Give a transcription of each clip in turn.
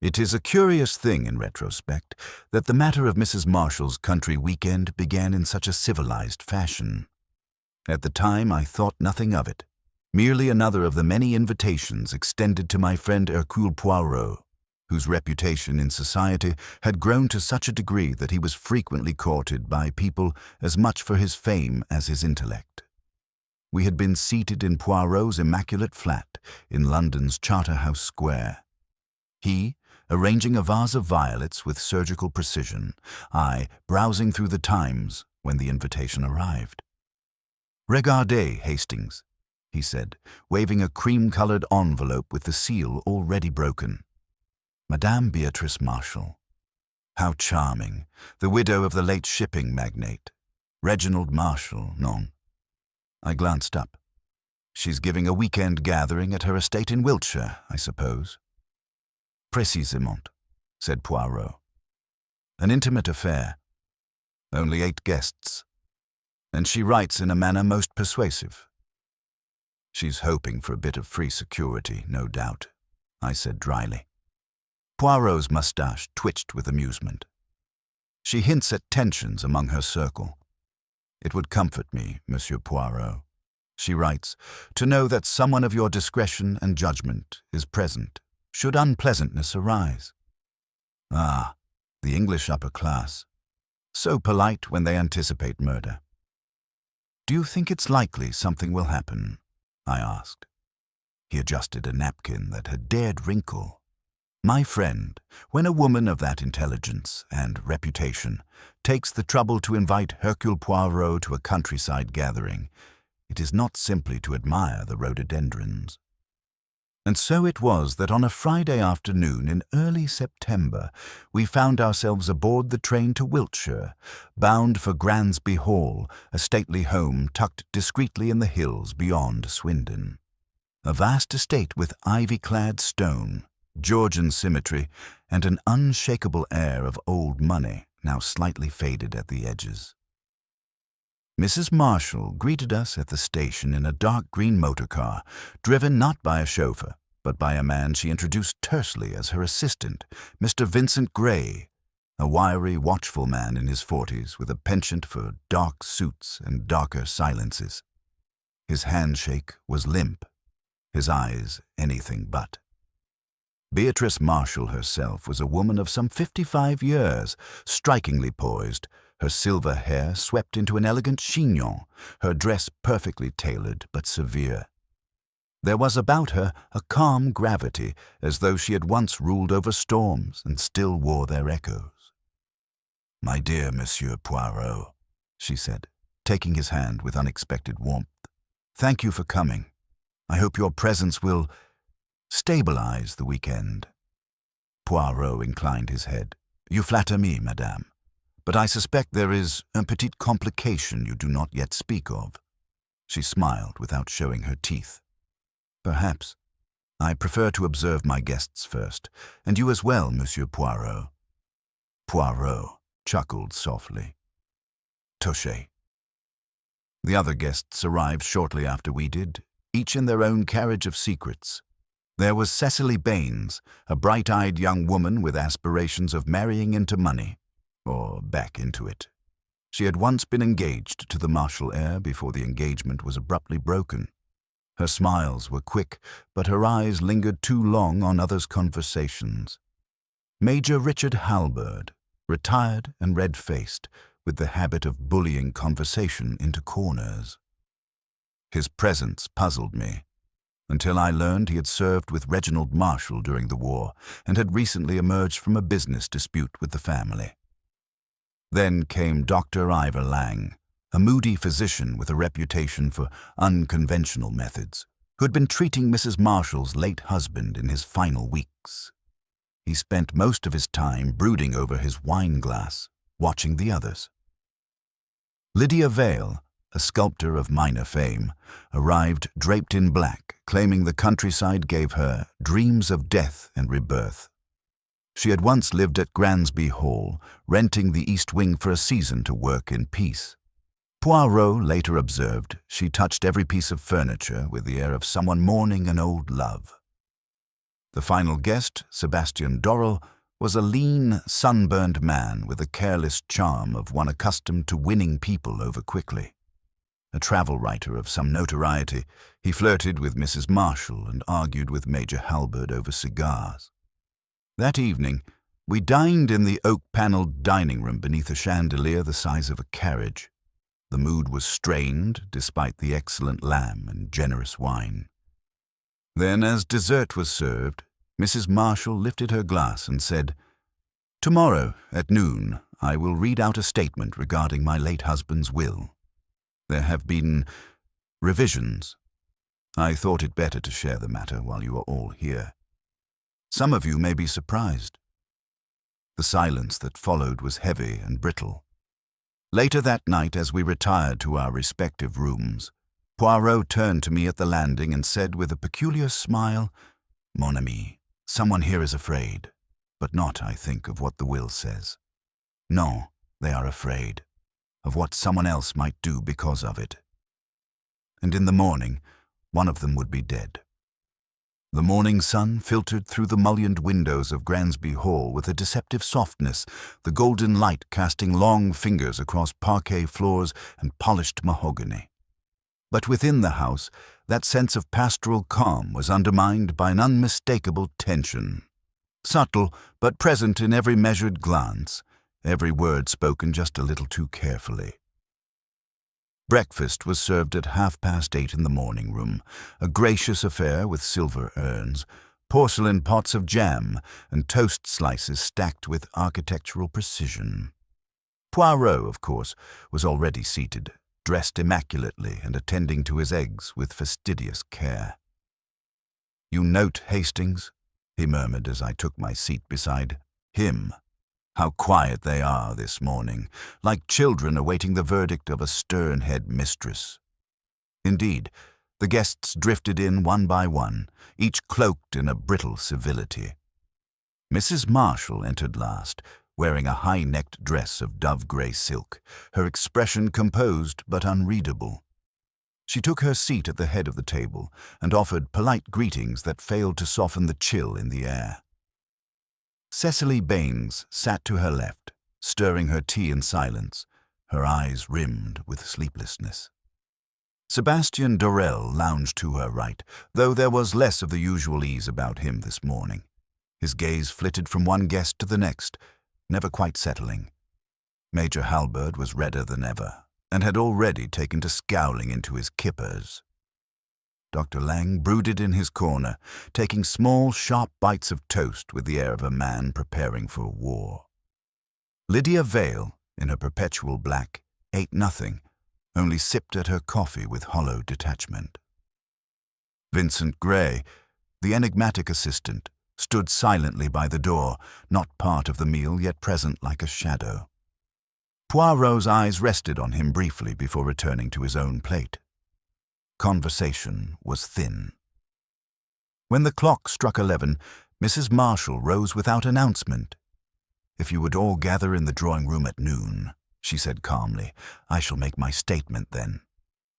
It is a curious thing in retrospect that the matter of Mrs. Marshall's country weekend began in such a civilized fashion. At the time, I thought nothing of it, merely another of the many invitations extended to my friend Hercule Poirot, whose reputation in society had grown to such a degree that he was frequently courted by people as much for his fame as his intellect. We had been seated in Poirot's immaculate flat in London's Charterhouse Square. He, arranging a vase of violets with surgical precision, I, browsing through the Times when the invitation arrived. "Regardez, Hastings," he said, waving a cream-colored envelope with the seal already broken. "Madame Beatrice Marshall. How charming, the widow of the late shipping magnate. Reginald Marshall, non?" I glanced up. "She's giving a weekend gathering at her estate in Wiltshire, I suppose." "Précisément," said Poirot. "An intimate affair. Only 8 guests. And she writes in a manner most persuasive." "She's hoping for a bit of free security, no doubt," I said dryly. Poirot's moustache twitched with amusement. "She hints at tensions among her circle. It would comfort me, Monsieur Poirot," she writes, "to know that someone of your discretion and judgment is present, should unpleasantness arise." Ah, the English upper class. So polite when they anticipate murder. "Do you think it's likely something will happen?" I asked. He adjusted a napkin that had dared wrinkle. "My friend, when a woman of that intelligence and reputation takes the trouble to invite Hercule Poirot to a countryside gathering, it is not simply to admire the rhododendrons." And so it was that on a Friday afternoon in early September, we found ourselves aboard the train to Wiltshire, bound for Gransby Hall, a stately home tucked discreetly in the hills beyond Swindon. A vast estate with ivy-clad stone, Georgian symmetry, and an unshakable air of old money, now slightly faded at the edges. Mrs. Marshall greeted us at the station in a dark green motor car, driven not by a chauffeur, but by a man she introduced tersely as her assistant, Mr. Vincent Gray, a wiry, watchful man in his 40s with a penchant for dark suits and darker silences. His handshake was limp, his eyes anything but. Beatrice Marshall herself was a woman of some 55 years, strikingly poised, her silver hair swept into an elegant chignon, her dress perfectly tailored but severe. There was about her a calm gravity, as though she had once ruled over storms and still wore their echoes. "My dear Monsieur Poirot," she said, taking his hand with unexpected warmth, "thank you for coming. I hope your presence will stabilize the weekend." Poirot inclined his head. "You flatter me, madame. But I suspect there is a petite complication you do not yet speak of." She smiled without showing her teeth. "Perhaps. I prefer to observe my guests first, and you as well, Monsieur Poirot." Poirot chuckled softly. "Touché." The other guests arrived shortly after we did, each in their own carriage of secrets. There was Cecily Baines, a bright-eyed young woman with aspirations of marrying into money, or back into it. She had once been engaged to the Marshall heir before the engagement was abruptly broken. Her smiles were quick, but her eyes lingered too long on others' conversations. Major Richard Halberd, retired and red-faced, with the habit of bullying conversation into corners. His presence puzzled me, until I learned he had served with Reginald Marshall during the war and had recently emerged from a business dispute with the family. Then came Dr. Ivor Lang, a moody physician with a reputation for unconventional methods, who had been treating Mrs. Marshall's late husband in his final weeks. He spent most of his time brooding over his wine glass, watching the others. Lydia Vale, a sculptor of minor fame, arrived draped in black, claiming the countryside gave her dreams of death and rebirth. She had once lived at Gransby Hall, renting the East Wing for a season to work in peace. Poirot later observed she touched every piece of furniture with the air of someone mourning an old love. The final guest, Sebastian Dorrel, was a lean, sunburned man with a careless charm of one accustomed to winning people over quickly. A travel writer of some notoriety, he flirted with Mrs. Marshall and argued with Major Halberd over cigars. That evening, we dined in the oak-panelled dining room beneath a chandelier the size of a carriage. The mood was strained, despite the excellent lamb and generous wine. Then, as dessert was served, Mrs. Marshall lifted her glass and said, "Tomorrow, at noon, I will read out a statement regarding my late husband's will. There have been revisions. I thought it better to share the matter while you are all here. Some of you may be surprised." The silence that followed was heavy and brittle. Later that night, as we retired to our respective rooms, Poirot turned to me at the landing and said with a peculiar smile, "Mon ami, someone here is afraid, but not, I think, of what the will says. No, they are afraid of what someone else might do because of it. And in the morning, one of them would be dead." The morning sun filtered through the mullioned windows of Gransby Hall with a deceptive softness, the golden light casting long fingers across parquet floors and polished mahogany. But within the house, that sense of pastoral calm was undermined by an unmistakable tension. Subtle, but present in every measured glance, every word spoken just a little too carefully. Breakfast was served at 8:30 in the morning room, a gracious affair with silver urns, porcelain pots of jam, and toast slices stacked with architectural precision. Poirot, of course, was already seated, dressed immaculately and attending to his eggs with fastidious care. "You note, Hastings," he murmured as I took my seat beside him, "how quiet they are this morning, like children awaiting the verdict of a stern-head mistress." Indeed, the guests drifted in one by one, each cloaked in a brittle civility. Mrs. Marshall entered last, wearing a high-necked dress of dove-grey silk, her expression composed but unreadable. She took her seat at the head of the table and offered polite greetings that failed to soften the chill in the air. Cecily Baines sat to her left, stirring her tea in silence, her eyes rimmed with sleeplessness. Sebastian Dorrel lounged to her right, though there was less of the usual ease about him this morning. His gaze flitted from one guest to the next, never quite settling. Major Halberd was redder than ever, and had already taken to scowling into his kippers. Dr. Lang brooded in his corner, taking small, sharp bites of toast with the air of a man preparing for war. Lydia Vale, in her perpetual black, ate nothing, only sipped at her coffee with hollow detachment. Vincent Gray, the enigmatic assistant, stood silently by the door, not part of the meal yet present like a shadow. Poirot's eyes rested on him briefly before returning to his own plate. Conversation was thin. When the clock struck 11, Mrs. Marshall rose without announcement. "If you would all gather in the drawing-room at noon," she said calmly, "I shall make my statement then.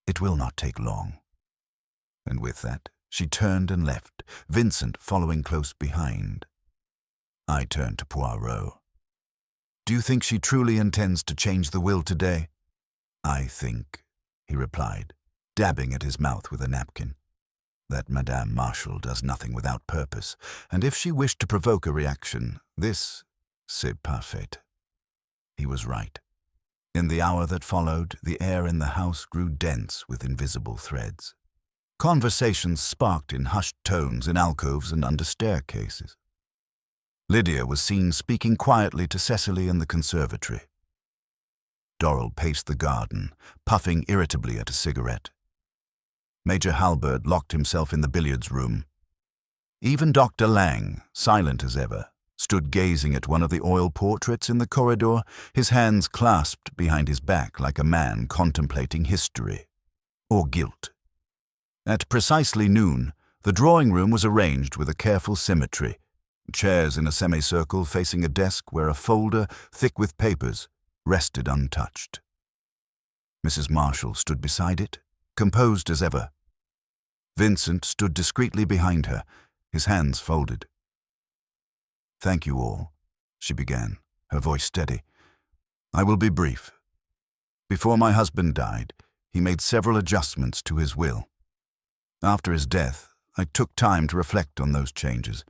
It will not take long." And with that, she turned and left, Vincent following close behind. I turned to Poirot. "Do you think she truly intends to change the will today?" "I think," he replied, dabbing at his mouth with a napkin, "that Madame Marshall does nothing without purpose, and if she wished to provoke a reaction, this, c'est parfait." He was right. In the hour that followed, the air in the house grew dense with invisible threads. Conversations sparked in hushed tones in alcoves and under staircases. Lydia was seen speaking quietly to Cecily in the conservatory. Dorrel paced the garden, puffing irritably at a cigarette. Major Halberd locked himself in the billiards room. Even Dr. Lang, silent as ever, stood gazing at one of the oil portraits in the corridor, his hands clasped behind his back like a man contemplating history or guilt. At precisely noon, the drawing-room was arranged with a careful symmetry, chairs in a semicircle facing a desk where a folder, thick with papers, rested untouched. Mrs. Marshall stood beside it, composed as ever. Vincent stood discreetly behind her, his hands folded. "Thank you all," she began, her voice steady. "I will be brief. Before my husband died, he made several adjustments to his will. After his death, I took time to reflect on those changes.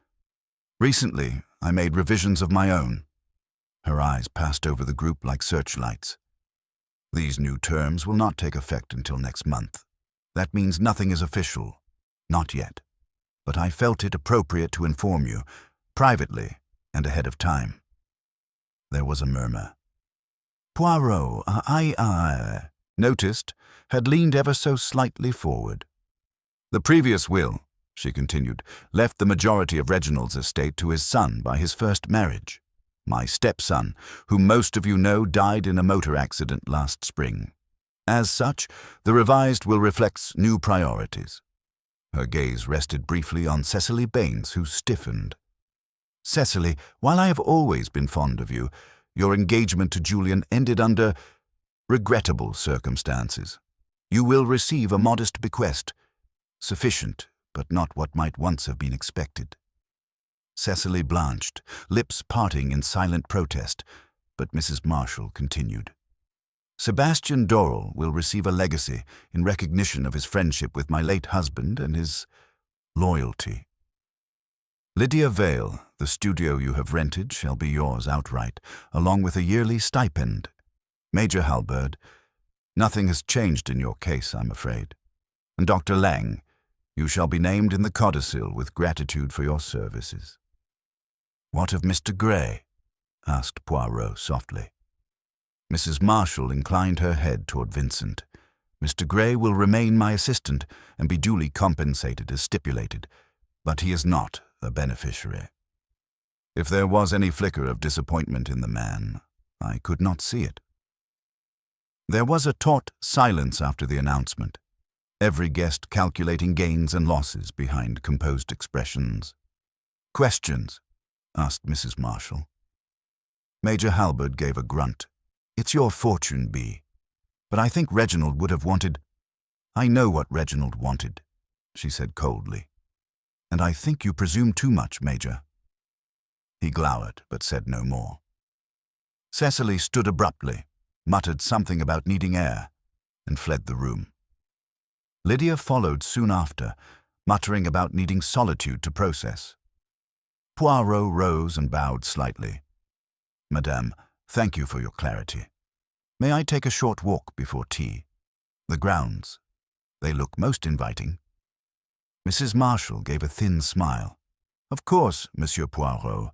Recently, I made revisions of my own." Her eyes passed over the group like searchlights. "These new terms will not take effect until next month. That means nothing is official. Not yet. But I felt it appropriate to inform you, privately and ahead of time." There was a murmur. Poirot, noticed, had leaned ever so slightly forward. "The previous will," she continued, "left the majority of Reginald's estate to his son by his first marriage. My stepson, whom most of you know, died in a motor accident last spring. As such, the revised will reflects new priorities." Her gaze rested briefly on Cecily Baines, who stiffened. "Cecily, while I have always been fond of you, your engagement to Julian ended under regrettable circumstances. You will receive a modest bequest, sufficient, but not what might once have been expected." Cecily blanched, lips parting in silent protest, but Mrs. Marshall continued. "Sebastian Dorrell will receive a legacy in recognition of his friendship with my late husband and his loyalty. Lydia Vale, the studio you have rented, shall be yours outright, along with a yearly stipend. Major Halberd, nothing has changed in your case, I'm afraid. And Dr. Lang, you shall be named in the codicil with gratitude for your services." "What of Mr. Gray?" asked Poirot softly. Mrs. Marshall inclined her head toward Vincent. "Mr. Gray will remain my assistant and be duly compensated as stipulated, but he is not a beneficiary." If there was any flicker of disappointment in the man, I could not see it. There was a taut silence after the announcement, every guest calculating gains and losses behind composed expressions. "Questions?" asked Mrs. Marshall. Major Halberd gave a grunt. "It's your fortune, Bee. But I think Reginald would have wanted—" "I know what Reginald wanted," she said coldly. "And I think you presume too much, Major." He glowered, but said no more. Cecily stood abruptly, muttered something about needing air, and fled the room. Lydia followed soon after, muttering about needing solitude to process. Poirot rose and bowed slightly. "Madame, thank you for your clarity. May I take a short walk before tea? The grounds. They look most inviting." Mrs. Marshall gave a thin smile. "Of course, Monsieur Poirot,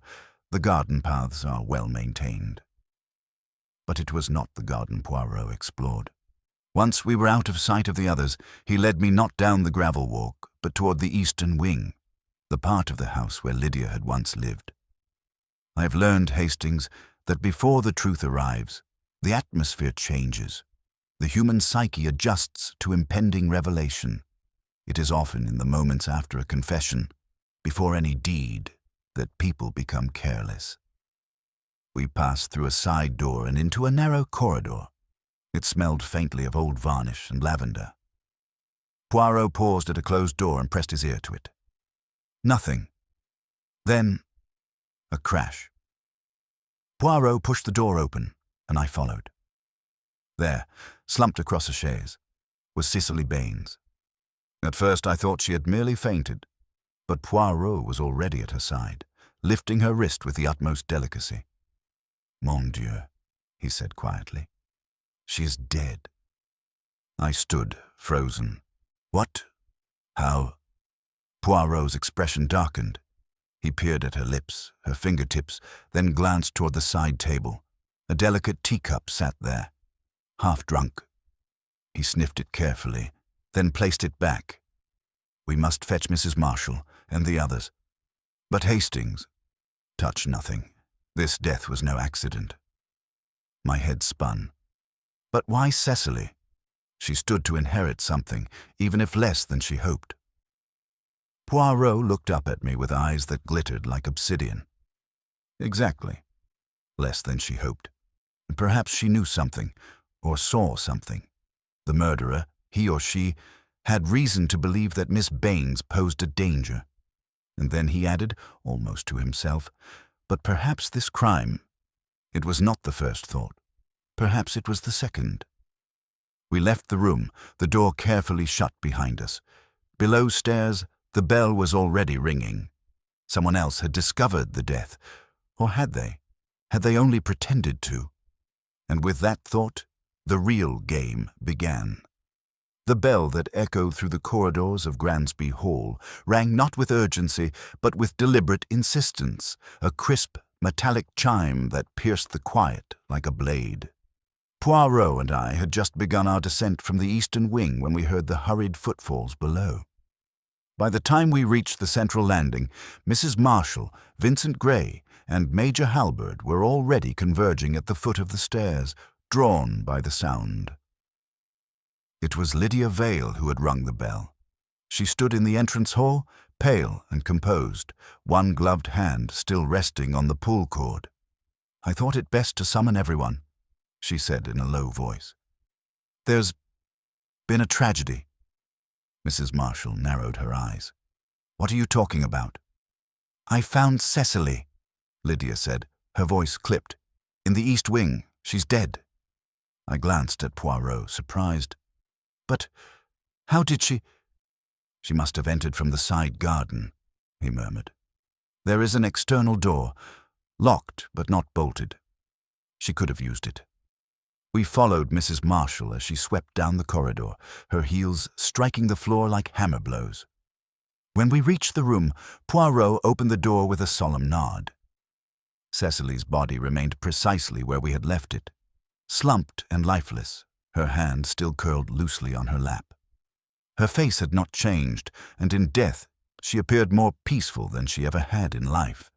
the garden paths are well maintained." But it was not the garden Poirot explored. Once we were out of sight of the others, he led me not down the gravel walk, but toward the eastern wing, the part of the house where Lydia had once lived. "I have learned, Hastings, that before the truth arrives, the atmosphere changes. The human psyche adjusts to impending revelation. It is often in the moments after a confession, before any deed, that people become careless." We passed through a side door and into a narrow corridor. It smelled faintly of old varnish and lavender. Poirot paused at a closed door and pressed his ear to it. Nothing. Then, a crash. Poirot pushed the door open, and I followed. There, slumped across a chaise, was Cecily Baines. At first I thought she had merely fainted, but Poirot was already at her side, lifting her wrist with the utmost delicacy. "Mon Dieu," he said quietly. "She is dead." I stood, frozen. "What? How?" Poirot's expression darkened. He peered at her lips, her fingertips, then glanced toward the side table. A delicate teacup sat there, half drunk. He sniffed it carefully, then placed it back. "We must fetch Mrs. Marshall and the others. But Hastings, touch nothing. This death was no accident." My head spun. But why Cecily? She stood to inherit something, even if less than she hoped. Poirot looked up at me with eyes that glittered like obsidian. Exactly. Less than she hoped. And perhaps she knew something, or saw something. The murderer, he or she, had reason to believe that Miss Baines posed a danger. And then he added, almost to himself, "But perhaps this crime—" It was not the first thought. Perhaps it was the second. We left the room, the door carefully shut behind us. Below stairs, the bell was already ringing. Someone else had discovered the death. Or had they? Had they only pretended to? And with that thought, the real game began. The bell that echoed through the corridors of Gransby Hall rang not with urgency, but with deliberate insistence, a crisp, metallic chime that pierced the quiet like a blade. Poirot and I had just begun our descent from the eastern wing when we heard the hurried footfalls below. By the time we reached the central landing, Mrs. Marshall, Vincent Gray, and Major Halberd were already converging at the foot of the stairs, drawn by the sound. It was Lydia Vale who had rung the bell. She stood in the entrance hall, pale and composed, one gloved hand still resting on the pull cord. "I thought it best to summon everyone," she said in a low voice. "There's been a tragedy." Mrs. Marshall narrowed her eyes. "What are you talking about?" "I found Cecily," Lydia said, her voice clipped. "In the east wing. She's dead." I glanced at Poirot, surprised. "But how did she—" "She must have entered from the side garden," he murmured. "There is an external door, locked but not bolted. She could have used it." We followed Mrs. Marshall as she swept down the corridor, her heels striking the floor like hammer blows. When we reached the room, Poirot opened the door with a solemn nod. Cecily's body remained precisely where we had left it, slumped and lifeless, her hand still curled loosely on her lap. Her face had not changed, and in death she appeared more peaceful than she ever had in life.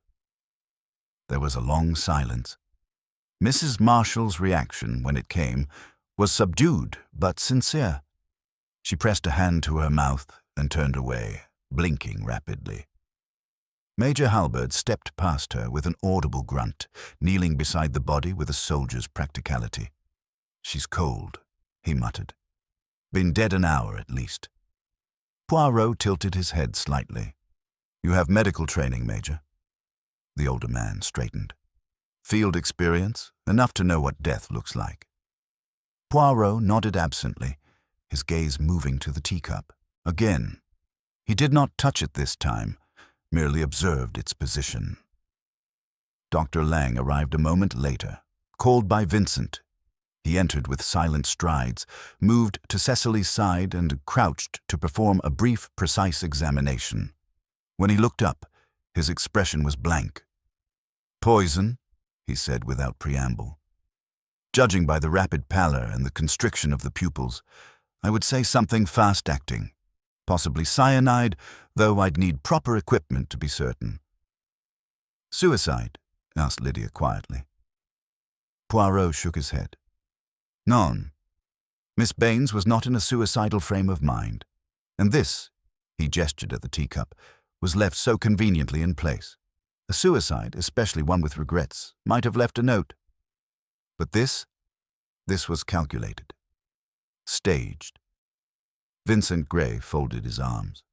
There was a long silence. Mrs. Marshall's reaction, when it came, was subdued but sincere. She pressed a hand to her mouth and turned away, blinking rapidly. Major Halberd stepped past her with an audible grunt, kneeling beside the body with a soldier's practicality. "She's cold," he muttered. "Been dead an hour at least." Poirot tilted his head slightly. "You have medical training, Major?" The older man straightened. "Field experience, enough to know what death looks like." Poirot nodded absently, his gaze moving to the teacup. Again, he did not touch it this time, merely observed its position. Dr. Lang arrived a moment later, called by Vincent. He entered with silent strides, moved to Cecily's side and crouched to perform a brief, precise examination. When he looked up, his expression was blank. "Poison," he said without preamble. "Judging by the rapid pallor and the constriction of the pupils, I would say something fast-acting. Possibly cyanide, though I'd need proper equipment to be certain." "Suicide?" asked Lydia quietly. Poirot shook his head. "None. Miss Baines was not in a suicidal frame of mind. And this," he gestured at the teacup, "was left so conveniently in place. A suicide, especially one with regrets, might have left a note. But this was calculated. Staged." Vincent Gray folded his arms.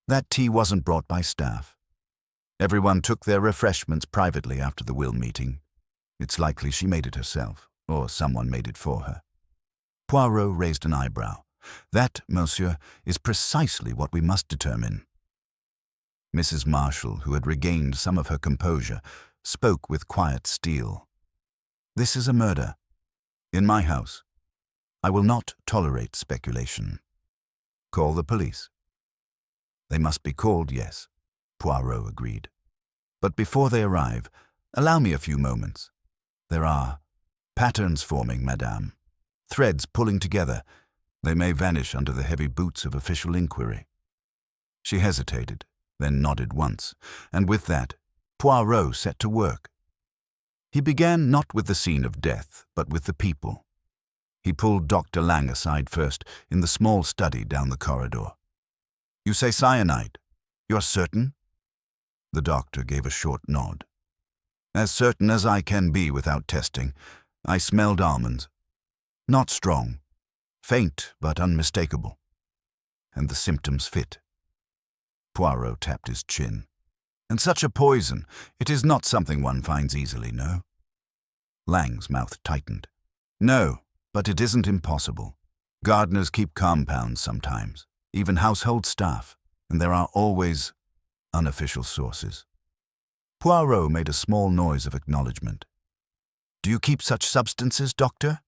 "That tea wasn't brought by staff. Everyone took their refreshments privately after the will meeting. It's likely she made it herself, or someone made it for her." Poirot raised an eyebrow. "That, monsieur, is precisely what we must determine." Mrs. Marshall, who had regained some of her composure, spoke with quiet steel. "This is a murder. In my house. I will not tolerate speculation. Call the police." "They must be called, yes," Poirot agreed. "But before they arrive, allow me a few moments. There are patterns forming, madame. Threads pulling together. They may vanish under the heavy boots of official inquiry." She hesitated, then nodded once, and with that, Poirot set to work. He began not with the scene of death, but with the people. He pulled Dr. Lang aside first, in the small study down the corridor. "You say cyanide. You're certain?" The doctor gave a short nod. "As certain as I can be without testing. I smelled almonds. Not strong. Faint, but unmistakable. And the symptoms fit." Poirot tapped his chin. And such a poison, it is not something one finds easily, no? Lang's mouth tightened. No, but it isn't impossible. Gardeners keep compounds sometimes, even household staff, and there are always unofficial sources. Poirot made a small noise of acknowledgement. Do you keep such substances, doctor?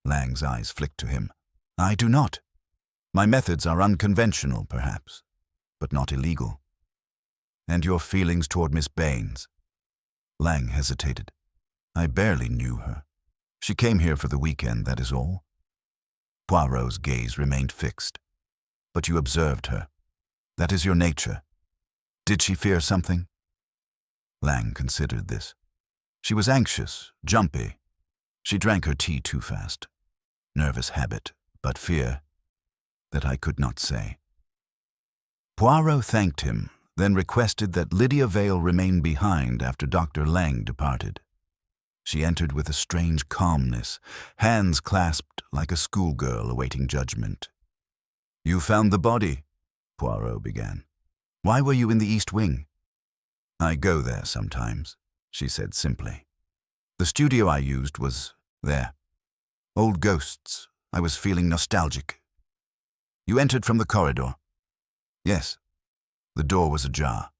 Lang's eyes flicked to him. I do not. My methods are unconventional, perhaps, but not illegal. And your feelings toward Miss Baines? Lang hesitated. I barely knew her. She came here for the weekend, that is all. Poirot's gaze remained fixed. But you observed her. That is your nature. Did she fear something? Lang considered this. She was anxious, jumpy. She drank her tea too fast. Nervous habit, but fear that I could not say. Poirot thanked him, then requested that Lydia Vale remain behind after Dr. Lang departed. She entered with a strange calmness, hands clasped like a schoolgirl awaiting judgment. You found the body, Poirot began. Why were you in the East Wing? I go there sometimes, she said simply. The studio I used was there. Old ghosts. I was feeling nostalgic. You entered from the corridor? Yes. The door was ajar.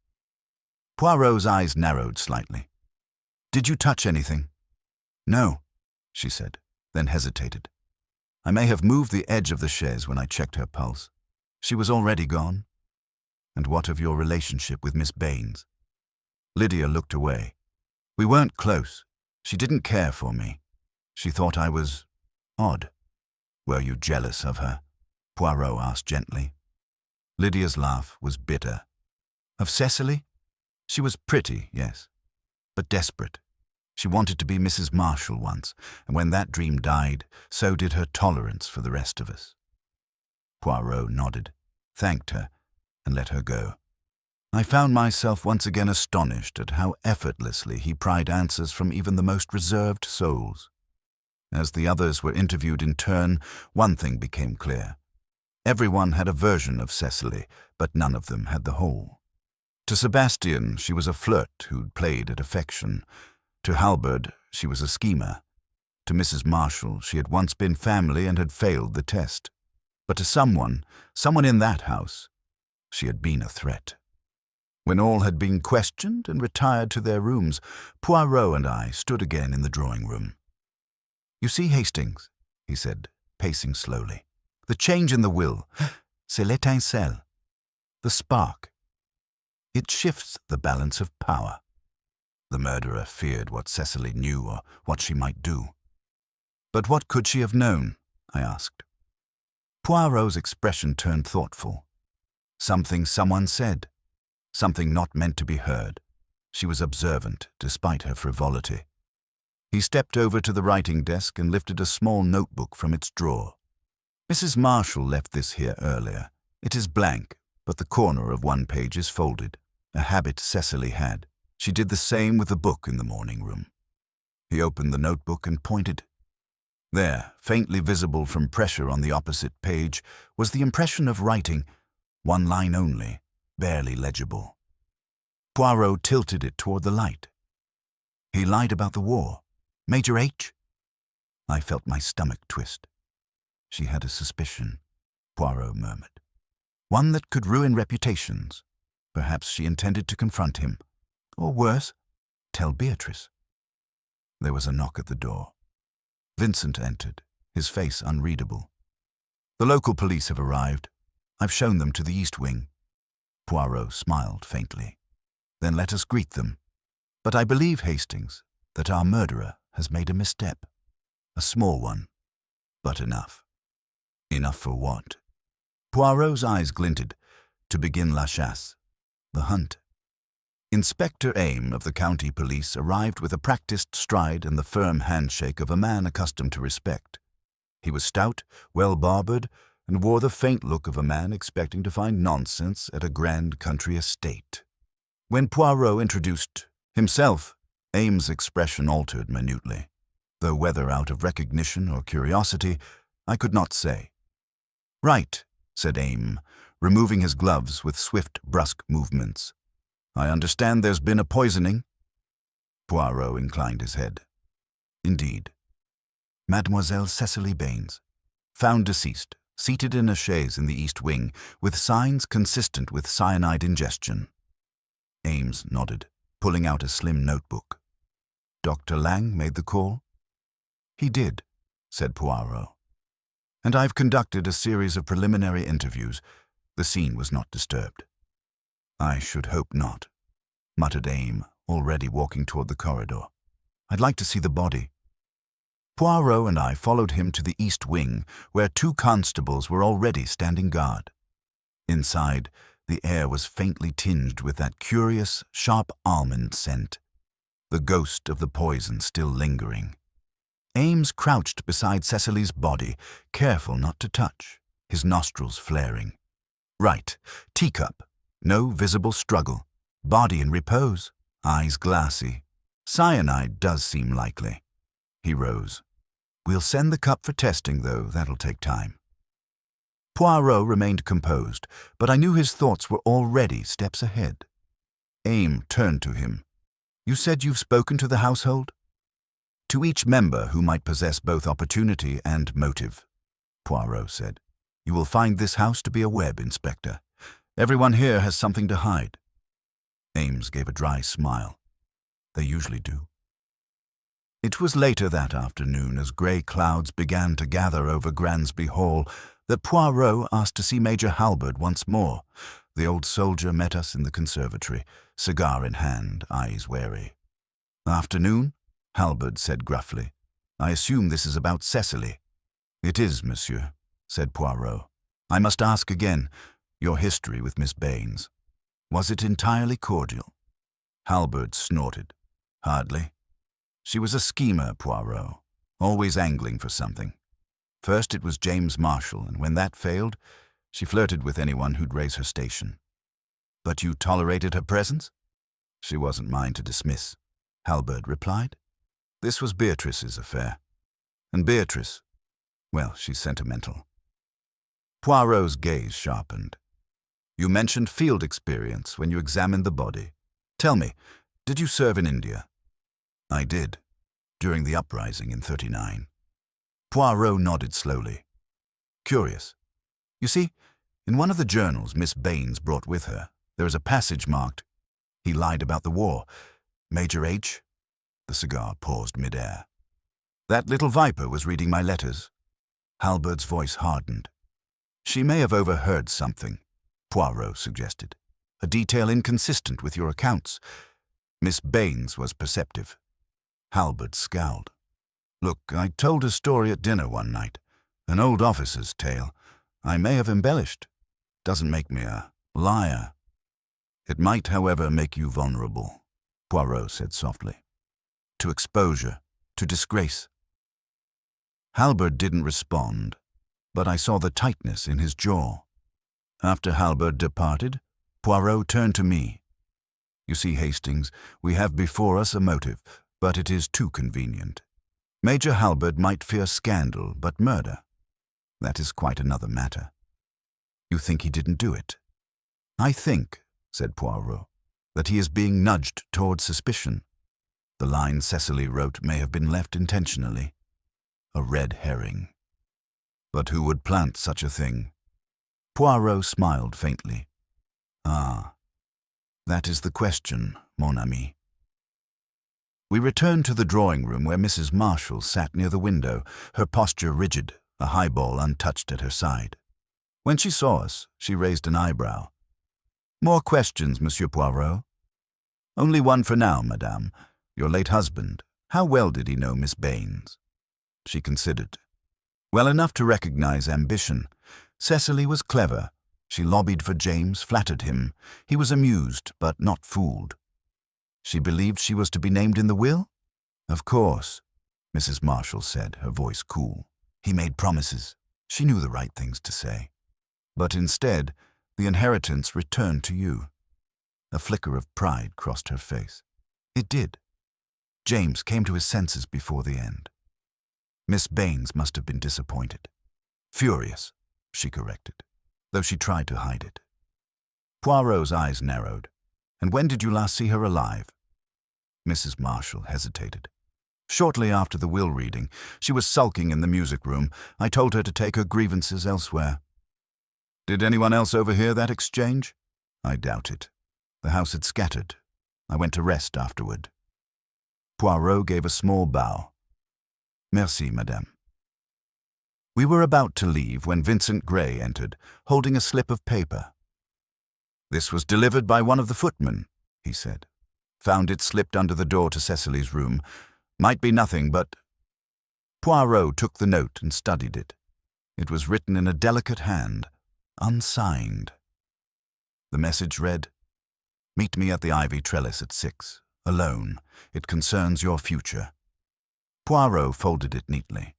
Poirot's eyes narrowed slightly. Did you touch anything? No, she said, then hesitated. I may have moved the edge of the chaise when I checked her pulse. She was already gone. And what of your relationship with Miss Baines? Lydia looked away. We weren't close. She didn't care for me. She thought I was odd. Were you jealous of her? Poirot asked gently. Lydia's laugh was bitter. Of Cecily? She was pretty, yes, but desperate. She wanted to be Mrs. Marshall once, and when that dream died, so did her tolerance for the rest of us. Poirot nodded, thanked her, and let her go. I found myself once again astonished at how effortlessly he pried answers from even the most reserved souls. As the others were interviewed in turn, one thing became clear. Everyone had a version of Cecily, but none of them had the whole. To Sebastian, she was a flirt who'd played at affection. To Halberd, she was a schemer. To Mrs. Marshall, she had once been family and had failed the test. But to someone in that house, she had been a threat. When all had been questioned and retired to their rooms, Poirot and I stood again in the drawing room. You see, Hastings, he said, pacing slowly. The change in the will, c'est l'étincelle, the spark. It shifts the balance of power. The murderer feared what Cecily knew or what she might do. But what could she have known? I asked. Poirot's expression turned thoughtful. Something someone said. Something not meant to be heard. She was observant, despite her frivolity. He stepped over to the writing desk and lifted a small notebook from its drawer. Mrs. Marshall left this here earlier. It is blank, but the corner of one page is folded, a habit Cecily had. She did the same with the book in the morning room. He opened the notebook and pointed. There, faintly visible from pressure on the opposite page, was the impression of writing, one line only, barely legible. Poirot tilted it toward the light. He lied about the war. Major H? I felt my stomach twist. She had a suspicion, Poirot murmured. One that could ruin reputations. Perhaps she intended to confront him. Or worse, tell Beatrice. There was a knock at the door. Vincent entered, his face unreadable. The local police have arrived. I've shown them to the East Wing. Poirot smiled faintly. Then let us greet them. But I believe, Hastings, that our murderer has made a misstep. A small one, but enough. Enough for what? Poirot's eyes glinted. To begin la chasse, the hunt. Inspector Aim of the county police arrived with a practiced stride and the firm handshake of a man accustomed to respect. He was stout, well-barbered, and wore the faint look of a man expecting to find nonsense at a grand country estate. When Poirot introduced himself, Aim's expression altered minutely, though whether out of recognition or curiosity, I could not say. Right, said Aim, removing his gloves with swift, brusque movements. I understand there's been a poisoning. Poirot inclined his head. Indeed. Mademoiselle Cecily Baines, found deceased, seated in a chaise in the East Wing, with signs consistent with cyanide ingestion. Ames nodded, pulling out a slim notebook. Dr. Lang made the call? He did, said Poirot. And I've conducted a series of preliminary interviews. The scene was not disturbed. I should hope not, muttered Ames, already walking toward the corridor. I'd like to see the body. Poirot and I followed him to the East Wing, where 2 constables were already standing guard. Inside, the air was faintly tinged with that curious, sharp almond scent, the ghost of the poison still lingering. Ames crouched beside Cecily's body, careful not to touch, his nostrils flaring. Right, teacup, no visible struggle, body in repose, eyes glassy. Cyanide does seem likely. He rose. We'll send the cup for testing, though that'll take time. Poirot remained composed, but I knew his thoughts were already steps ahead. Ames turned to him. You said you've spoken to the household? To each member who might possess both opportunity and motive, Poirot said. You will find this house to be a web, Inspector. Everyone here has something to hide. Ames gave a dry smile. They usually do. It was later that afternoon, as grey clouds began to gather over Gransby Hall, that Poirot asked to see Major Halberd once more. The old soldier met us in the conservatory, cigar in hand, eyes wary. Afternoon? Halberd said gruffly. I assume this is about Cecily. It is, monsieur, said Poirot. I must ask again, your history with Miss Baines. Was it entirely cordial? Halberd snorted. Hardly. She was a schemer, Poirot, always angling for something. First it was James Marshall, and when that failed, she flirted with anyone who'd raise her station. But you tolerated her presence? She wasn't mine to dismiss, Halberd replied. This was Beatrice's affair. And Beatrice, well, she's sentimental. Poirot's gaze sharpened. You mentioned field experience when you examined the body. Tell me, did you serve in India? I did, during the uprising in '39. Poirot nodded slowly. Curious. You see, in one of the journals Miss Baines brought with her, there is a passage marked, He lied about the war. Major H. The cigar paused mid-air. That little viper was reading my letters. Halberd's voice hardened. She may have overheard something, Poirot suggested. A detail inconsistent with your accounts. Miss Baines was perceptive. Halberd scowled. Look, I told a story at dinner one night. An old officer's tale. I may have embellished. Doesn't make me a liar. It might, however, make you vulnerable, Poirot said softly. To exposure, to disgrace. Halberd didn't respond, but I saw the tightness in his jaw. After Halberd departed, Poirot turned to me. You see, Hastings, we have before us a motive, but it is too convenient. Major Halberd might fear scandal, but murder, that is quite another matter. You think he didn't do it? I think, said Poirot, that he is being nudged toward suspicion. The line Cecily wrote may have been left intentionally. A red herring. But who would plant such a thing? Poirot smiled faintly. Ah, that is the question, mon ami. We returned to the drawing-room where Mrs. Marshall sat near the window, her posture rigid, a highball untouched at her side. When she saw us, she raised an eyebrow. More questions, Monsieur Poirot? Only one for now, madame. Your late husband, how well did he know Miss Baines? She considered. Well enough to recognize ambition. Cecily was clever. She lobbied for James, flattered him. He was amused, but not fooled. She believed she was to be named in the will? Of course, Mrs. Marshall said, her voice cool. He made promises. She knew the right things to say. But instead, the inheritance returned to you. A flicker of pride crossed her face. It did. James came to his senses before the end. Miss Baines must have been disappointed. Furious, she corrected, though she tried to hide it. Poirot's eyes narrowed. And when did you last see her alive?" Mrs. Marshall hesitated. "Shortly after the will reading. She was sulking in the music room. I told her to take her grievances elsewhere." "Did anyone else overhear that exchange?" "I doubt it. The house had scattered. I went to rest afterward." Poirot gave a small bow. "Merci, madame." We were about to leave when Vincent Gray entered, holding a slip of paper. "This was delivered by one of the footmen," he said. "Found it slipped under the door to Cecily's room. Might be nothing, but—" Poirot took the note and studied it. It was written in a delicate hand, unsigned. The message read, "Meet me at the ivy trellis at 6, alone. It concerns your future." Poirot folded it neatly.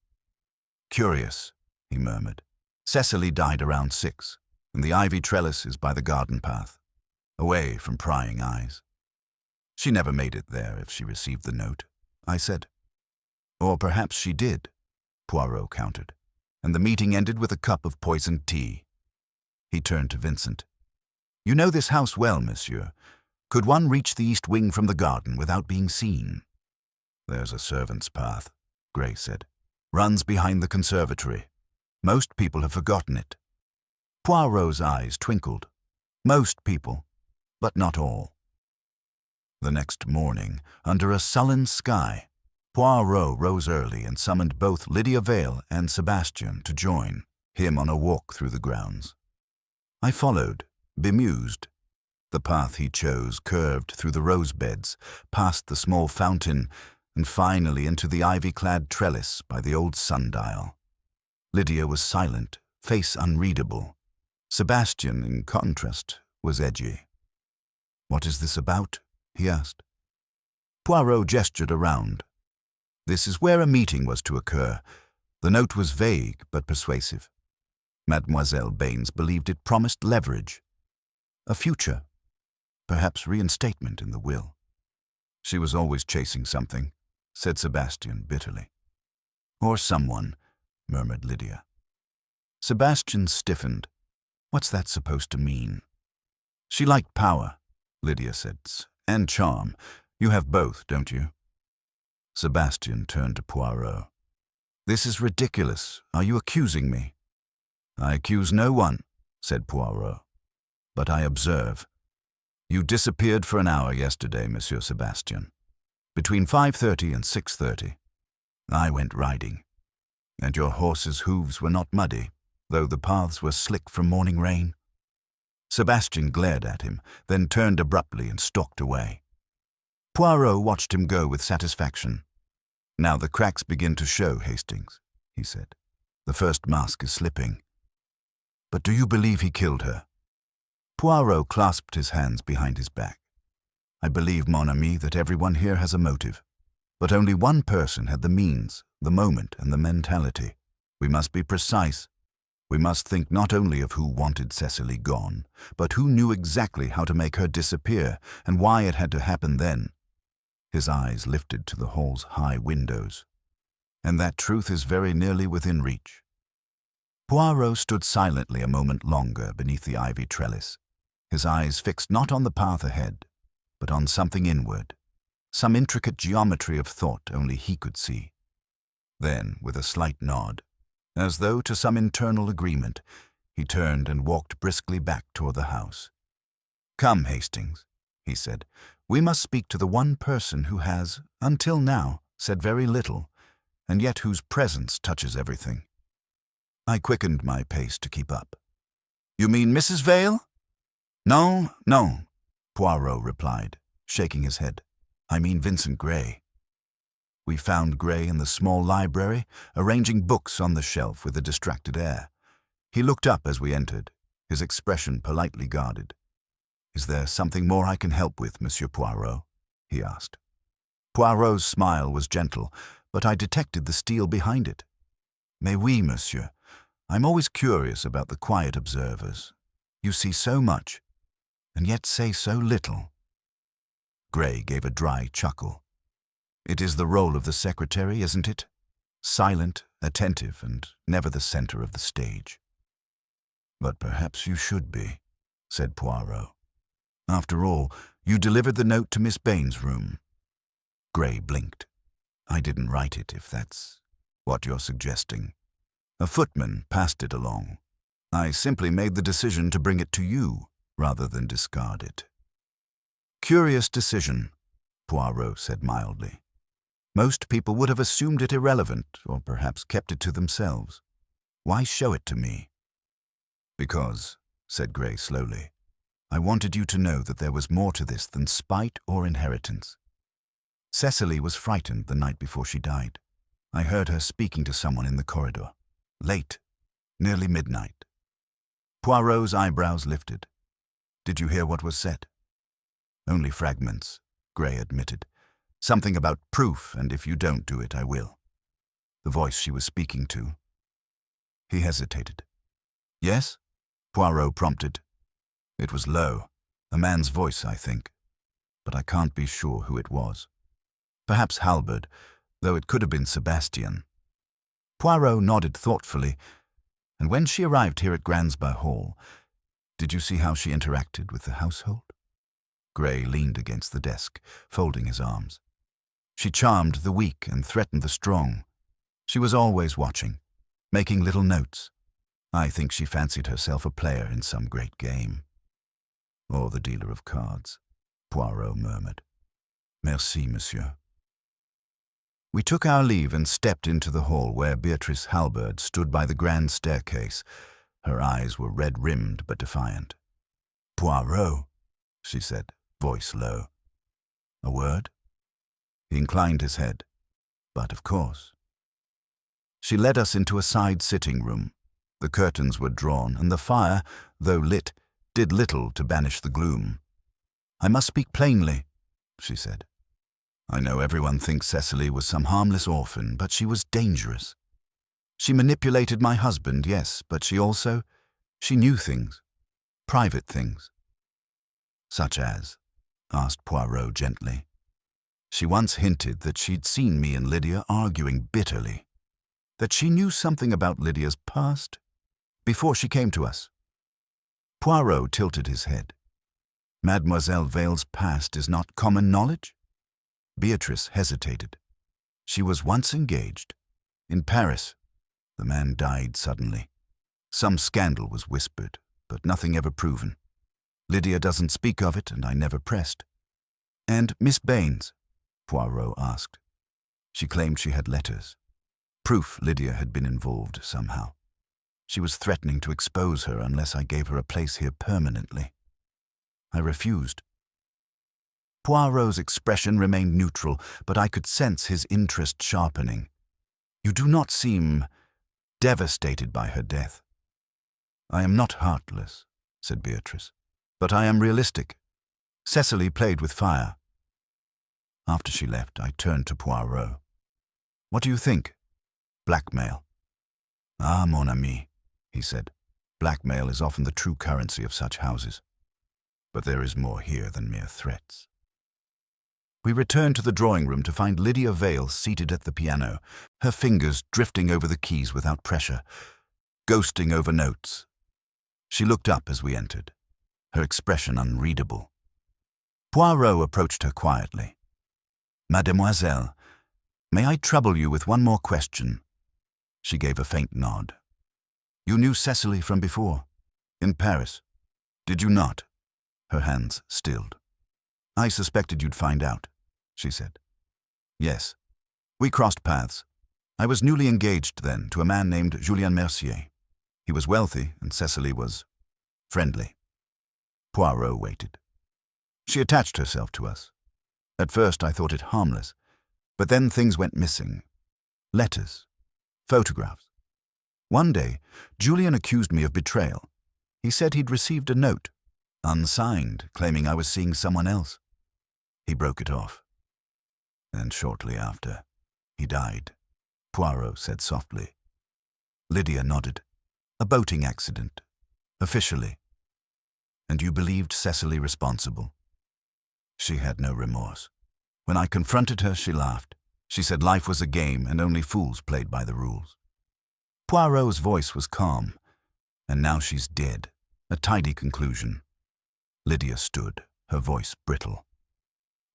"Curious," he murmured. "Cecily died around 6, and the ivy trellis is by the garden path, away from prying eyes." "She never made it there if she received the note," I said. "Or perhaps she did," Poirot countered, and the meeting ended with a cup of poisoned tea. He turned to Vincent. "You know this house well, monsieur. Could one reach the east wing from the garden without being seen?" "There's a servant's path," Gray said. "Runs behind the conservatory. Most people have forgotten it." Poirot's eyes twinkled. "Most people, but not all." The next morning, under a sullen sky, Poirot rose early and summoned both Lydia Vale and Sebastian to join him on a walk through the grounds. I followed, bemused. The path he chose curved through the rose beds, past the small fountain, and finally into the ivy-clad trellis by the old sundial. Lydia was silent, face unreadable. Sebastian, in contrast, was edgy. "What is this about?" he asked. Poirot gestured around. "This is where a meeting was to occur." The note was vague but persuasive. Mademoiselle Baines believed it promised leverage. A future, perhaps reinstatement in the will. "She was always chasing something," said Sebastian bitterly. "Or someone," murmured Lydia. Sebastian stiffened. "What's that supposed to mean?" "She liked power," Lydia said, "and charm. You have both, don't you?" Sebastian turned to Poirot. "This is ridiculous. Are you accusing me?" "I accuse no one," said Poirot. "But I observe. You disappeared for an hour yesterday, Monsieur Sebastian. Between 5:30 and 6:30. I went riding. And your horse's hooves were not muddy, though the paths were slick from morning rain." Sebastian glared at him, then turned abruptly and stalked away. Poirot watched him go with satisfaction. "Now the cracks begin to show, Hastings," he said. "The first mask is slipping." "But do you believe he killed her?" Poirot clasped his hands behind his back. "I believe, mon ami, that everyone here has a motive. But only one person had the means, the moment, and the mentality. We must be precise. We must think not only of who wanted Cecily gone, but who knew exactly how to make her disappear and why it had to happen then." His eyes lifted to the hall's high windows. "And that truth is very nearly within reach." Poirot stood silently a moment longer beneath the ivy trellis, his eyes fixed not on the path ahead, but on something inward, some intricate geometry of thought only he could see. Then, with a slight nod, as though to some internal agreement, he turned and walked briskly back toward the house. "Come, Hastings," he said. "We must speak to the one person who has, until now, said very little, and yet whose presence touches everything." I quickened my pace to keep up. "You mean Mrs. Vale?" "No, no," Poirot replied, shaking his head. "I mean Vincent Gray." We found Gray in the small library, arranging books on the shelf with a distracted air. He looked up as we entered, his expression politely guarded. "Is there something more I can help with, Monsieur Poirot?" he asked. Poirot's smile was gentle, but I detected the steel behind it. "Mais oui, monsieur. I'm always curious about the quiet observers. You see so much, and yet say so little." Gray gave a dry chuckle. "It is the role of the secretary, isn't it? Silent, attentive, and never the center of the stage." "But perhaps you should be," said Poirot. "After all, You delivered the note to Miss Bain's room. Gray blinked. I didn't write it, if that's what you're suggesting. A footman passed it along. I simply made the decision to bring it to you, rather than discard it. Curious decision, Poirot said mildly. Most people would have assumed it irrelevant, or perhaps kept it to themselves. Why show it to me? Because, said Gray slowly, I wanted you to know that there was more to this than spite or inheritance. Cecily was frightened the night before she died. I heard her speaking to someone in the corridor. Late, nearly midnight. Poirot's eyebrows lifted. Did you hear what was said? Only fragments, Gray admitted. Something about proof, and if you don't do it, I will. The voice she was speaking to. He hesitated. Yes? Poirot prompted. It was low, a man's voice, I think, but I can't be sure who it was. Perhaps Halberd, though it could have been Sebastian. Poirot nodded thoughtfully, and when she arrived here at Gransby Hall, did you see how she interacted with the household? Gray leaned against the desk, folding his arms. She charmed the weak and threatened the strong. She was always watching, making little notes. I think she fancied herself a player in some great game. Or the dealer of cards, Poirot murmured. Merci, monsieur. We took our leave and stepped into the hall where Beatrice Halberd stood by the grand staircase. Her eyes were red-rimmed but defiant. Poirot, she said, voice low. A word? He inclined his head. But of course. She led us into a side sitting room. The curtains were drawn, and the fire, though lit, did little to banish the gloom. I must speak plainly, she said. I know everyone thinks Cecily was some harmless orphan, but she was dangerous. She manipulated my husband, yes, but she knew things, private things. Such as? Asked Poirot gently. She once hinted that she'd seen me and Lydia arguing bitterly, that she knew something about Lydia's past before she came to us. Poirot tilted his head. Mademoiselle Vale's past is not common knowledge? Beatrice hesitated. She was once engaged. In Paris. The man died suddenly. Some scandal was whispered, but nothing ever proven. Lydia doesn't speak of it, and I never pressed. And Miss Baines? Poirot asked. She claimed she had letters. Proof Lydia had been involved somehow. She was threatening to expose her unless I gave her a place here permanently. I refused. Poirot's expression remained neutral, but I could sense his interest sharpening. You do not seem devastated by her death. I am not heartless, said Beatrice, but I am realistic. Cecily played with fire. After she left, I turned to Poirot. What do you think? Blackmail. Ah, mon ami, he said. Blackmail is often the true currency of such houses. But there is more here than mere threats. We returned to the drawing room to find Lydia Vale seated at the piano, her fingers drifting over the keys without pressure, ghosting over notes. She looked up as we entered, her expression unreadable. Poirot approached her quietly. Mademoiselle, may I trouble you with one more question? She gave a faint nod. You knew Cecily from before? In Paris? Did you not? Her hands stilled. I suspected you'd find out, she said. Yes. We crossed paths. I was newly engaged then to a man named Julien Mercier. He was wealthy, and Cecily was friendly. Poirot waited. She attached herself to us. At first I thought it harmless, but then things went missing. Letters, photographs. One day, Julien accused me of betrayal. He said he'd received a note, unsigned, claiming I was seeing someone else. He broke it off. And shortly after, he died, Poirot said softly. Lydia nodded. A boating accident, officially. And you believed Cecily responsible? She had no remorse. When I confronted her, she laughed. She said life was a game and only fools played by the rules. Poirot's voice was calm. And now she's dead. A tidy conclusion. Lydia stood, her voice brittle.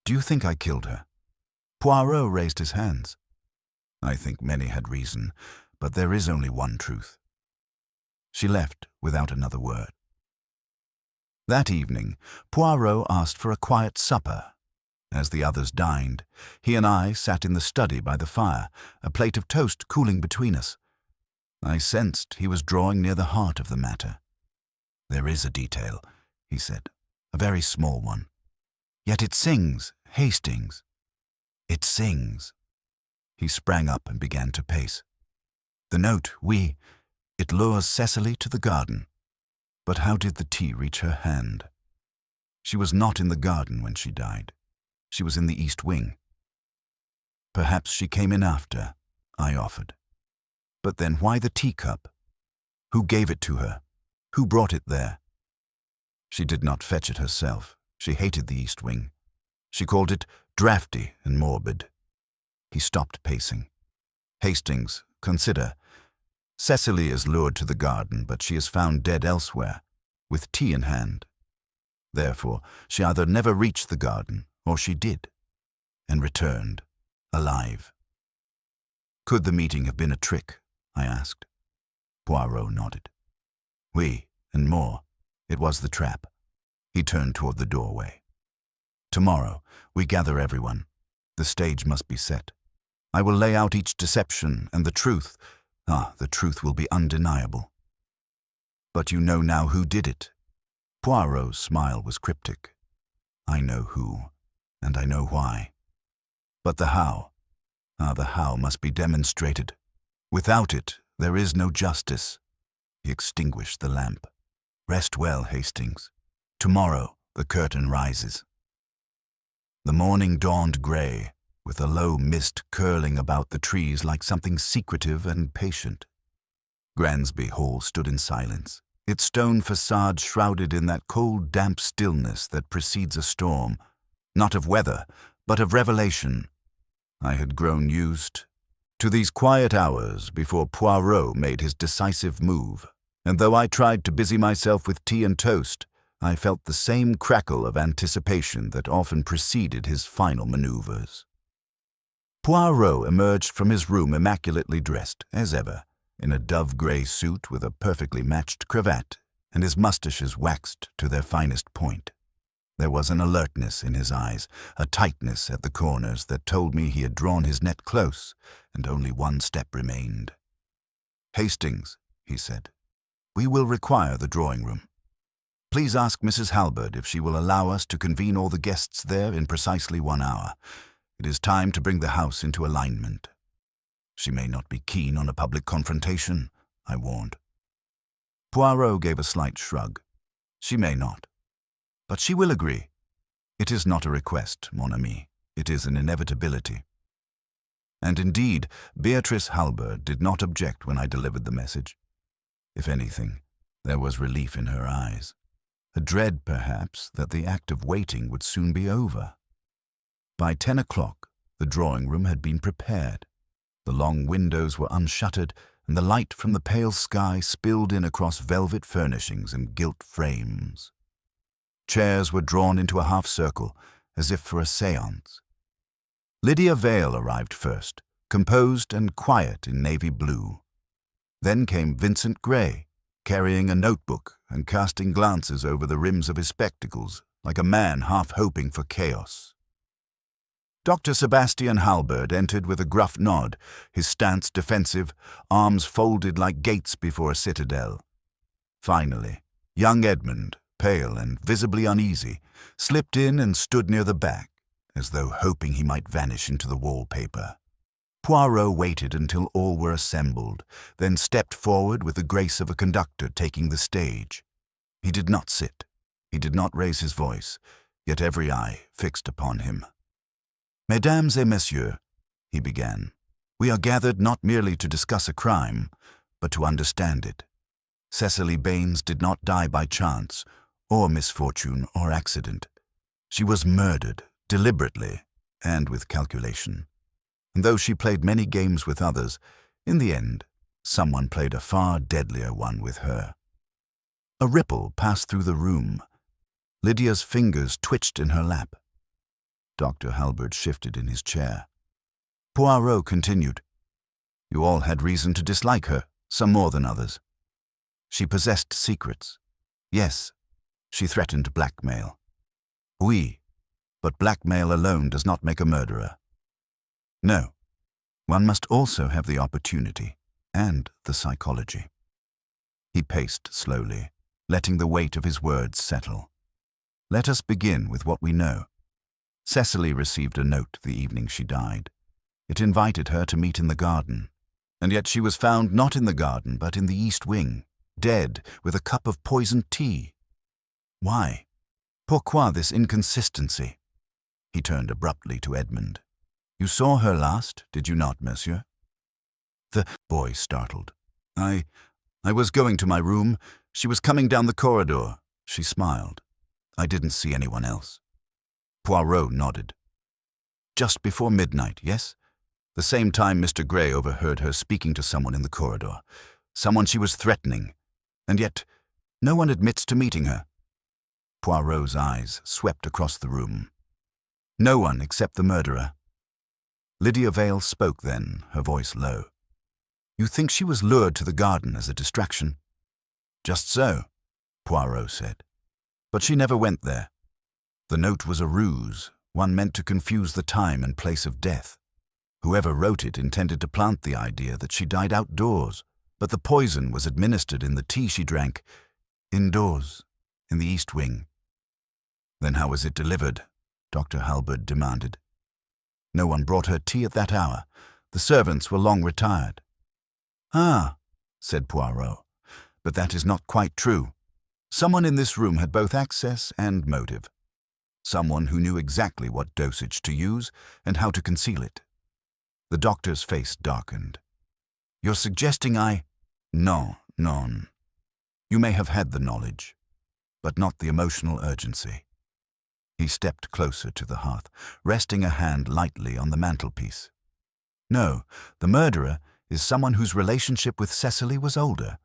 "Do you think I killed her?" Poirot raised his hands. "I think many had reason, but there is only one truth." She left without another word. That evening, Poirot asked for a quiet supper. As the others dined, he and I sat in the study by the fire, a plate of toast cooling between us. I sensed he was drawing near the heart of the matter. "There is a detail," he said, "a very small one. Yet it sings, Hastings. It sings." He sprang up and began to pace. "The note, oui, it lures Cecily to the garden. But how did the tea reach her hand? She was not in the garden when she died. She was in the east wing." "Perhaps she came in after," I offered. "But then why the teacup? Who gave it to her? Who brought it there?" "She did not fetch it herself. She hated the east wing. She called it draughty and morbid." He stopped pacing. "Hastings, consider. Cecily is lured to the garden, but she is found dead elsewhere, with tea in hand. Therefore, she either never reached the garden, or she did, and returned, alive." "Could the meeting have been a trick?" I asked. Poirot nodded. "Oui, and more. It was the trap." He turned toward the doorway. "Tomorrow, we gather everyone. The stage must be set. I will lay out each deception, and the truth will be undeniable." "But you know now who did it." Poirot's smile was cryptic. "I know who, and I know why. But the how? The how must be demonstrated. Without it, there is no justice." He extinguished the lamp. "Rest well, Hastings. Tomorrow the curtain rises." The morning dawned grey, with a low mist curling about the trees like something secretive and patient. Gransby Hall stood in silence, its stone facade shrouded in that cold, damp stillness that precedes a storm, not of weather, but of revelation. I had grown used to these quiet hours before Poirot made his decisive move, and though I tried to busy myself with tea and toast, I felt the same crackle of anticipation that often preceded his final maneuvers. Poirot emerged from his room immaculately dressed, as ever, in a dove-grey suit with a perfectly matched cravat, and his moustaches waxed to their finest point. There was an alertness in his eyes, a tightness at the corners that told me he had drawn his net close, and only one step remained. "Hastings," he said, "we will require the drawing-room. Please ask Mrs. Halberd if she will allow us to convene all the guests there in precisely 1 hour. It is time to bring the house into alignment." "She may not be keen on a public confrontation," I warned. Poirot gave a slight shrug. "She may not. But she will agree. It is not a request, mon ami. It is an inevitability." And indeed, Beatrice Halberd did not object when I delivered the message. If anything, there was relief in her eyes. A dread, perhaps, that the act of waiting would soon be over. By 10 o'clock, the drawing-room had been prepared. The long windows were unshuttered, and the light from the pale sky spilled in across velvet furnishings and gilt frames. Chairs were drawn into a half-circle, as if for a séance. Lydia Vale arrived first, composed and quiet in navy blue. Then came Vincent Gray, carrying a notebook and casting glances over the rims of his spectacles, like a man half hoping for chaos. Dr. Sebastian Halberd entered with a gruff nod, his stance defensive, arms folded like gates before a citadel. Finally, young Edmund, pale and visibly uneasy, slipped in and stood near the back, as though hoping he might vanish into the wallpaper. Poirot waited until all were assembled, then stepped forward with the grace of a conductor taking the stage. He did not sit. He did not raise his voice, yet every eye fixed upon him. "Mesdames et messieurs," he began, "we are gathered not merely to discuss a crime, but to understand it. Cecily Baines did not die by chance, or misfortune, or accident. She was murdered, deliberately, and with calculation. And though she played many games with others, in the end, someone played a far deadlier one with her." A ripple passed through the room. Lydia's fingers twitched in her lap. Dr. Halberd shifted in his chair. Poirot continued. You all had reason to dislike her, some more than others. She possessed secrets. Yes, she threatened blackmail. Oui, but blackmail alone does not make a murderer. No, one must also have the opportunity and the psychology. He paced slowly, letting the weight of his words settle. Let us begin with what we know. Cecily received a note the evening she died. It invited her to meet in the garden, and yet she was found not in the garden but in the east wing, dead with a cup of poisoned tea. Why? Pourquoi this inconsistency? He turned abruptly to Edmund. You saw her last, did you not, monsieur? The boy startled. I was going to my room. She was coming down the corridor. She smiled. I didn't see anyone else. Poirot nodded. Just before midnight, yes? The same time Mr. Gray overheard her speaking to someone in the corridor. Someone she was threatening. And yet, no one admits to meeting her. Poirot's eyes swept across the room. No one except the murderer. Lydia Vale spoke then, her voice low. You think she was lured to the garden as a distraction? Just so, Poirot said. But she never went there. The note was a ruse, one meant to confuse the time and place of death. Whoever wrote it intended to plant the idea that she died outdoors, but the poison was administered in the tea she drank, indoors, in the east wing. Then how was it delivered? Dr. Halberd demanded. No one brought her tea at that hour. The servants were long retired. Ah, said Poirot, but that is not quite true. Someone in this room had both access and motive. Someone who knew exactly what dosage to use and how to conceal it. The doctor's face darkened. You're suggesting Non. You may have had the knowledge, but not the emotional urgency. He stepped closer to the hearth, resting a hand lightly on the mantelpiece. No, the murderer is someone whose relationship with Cecily was older,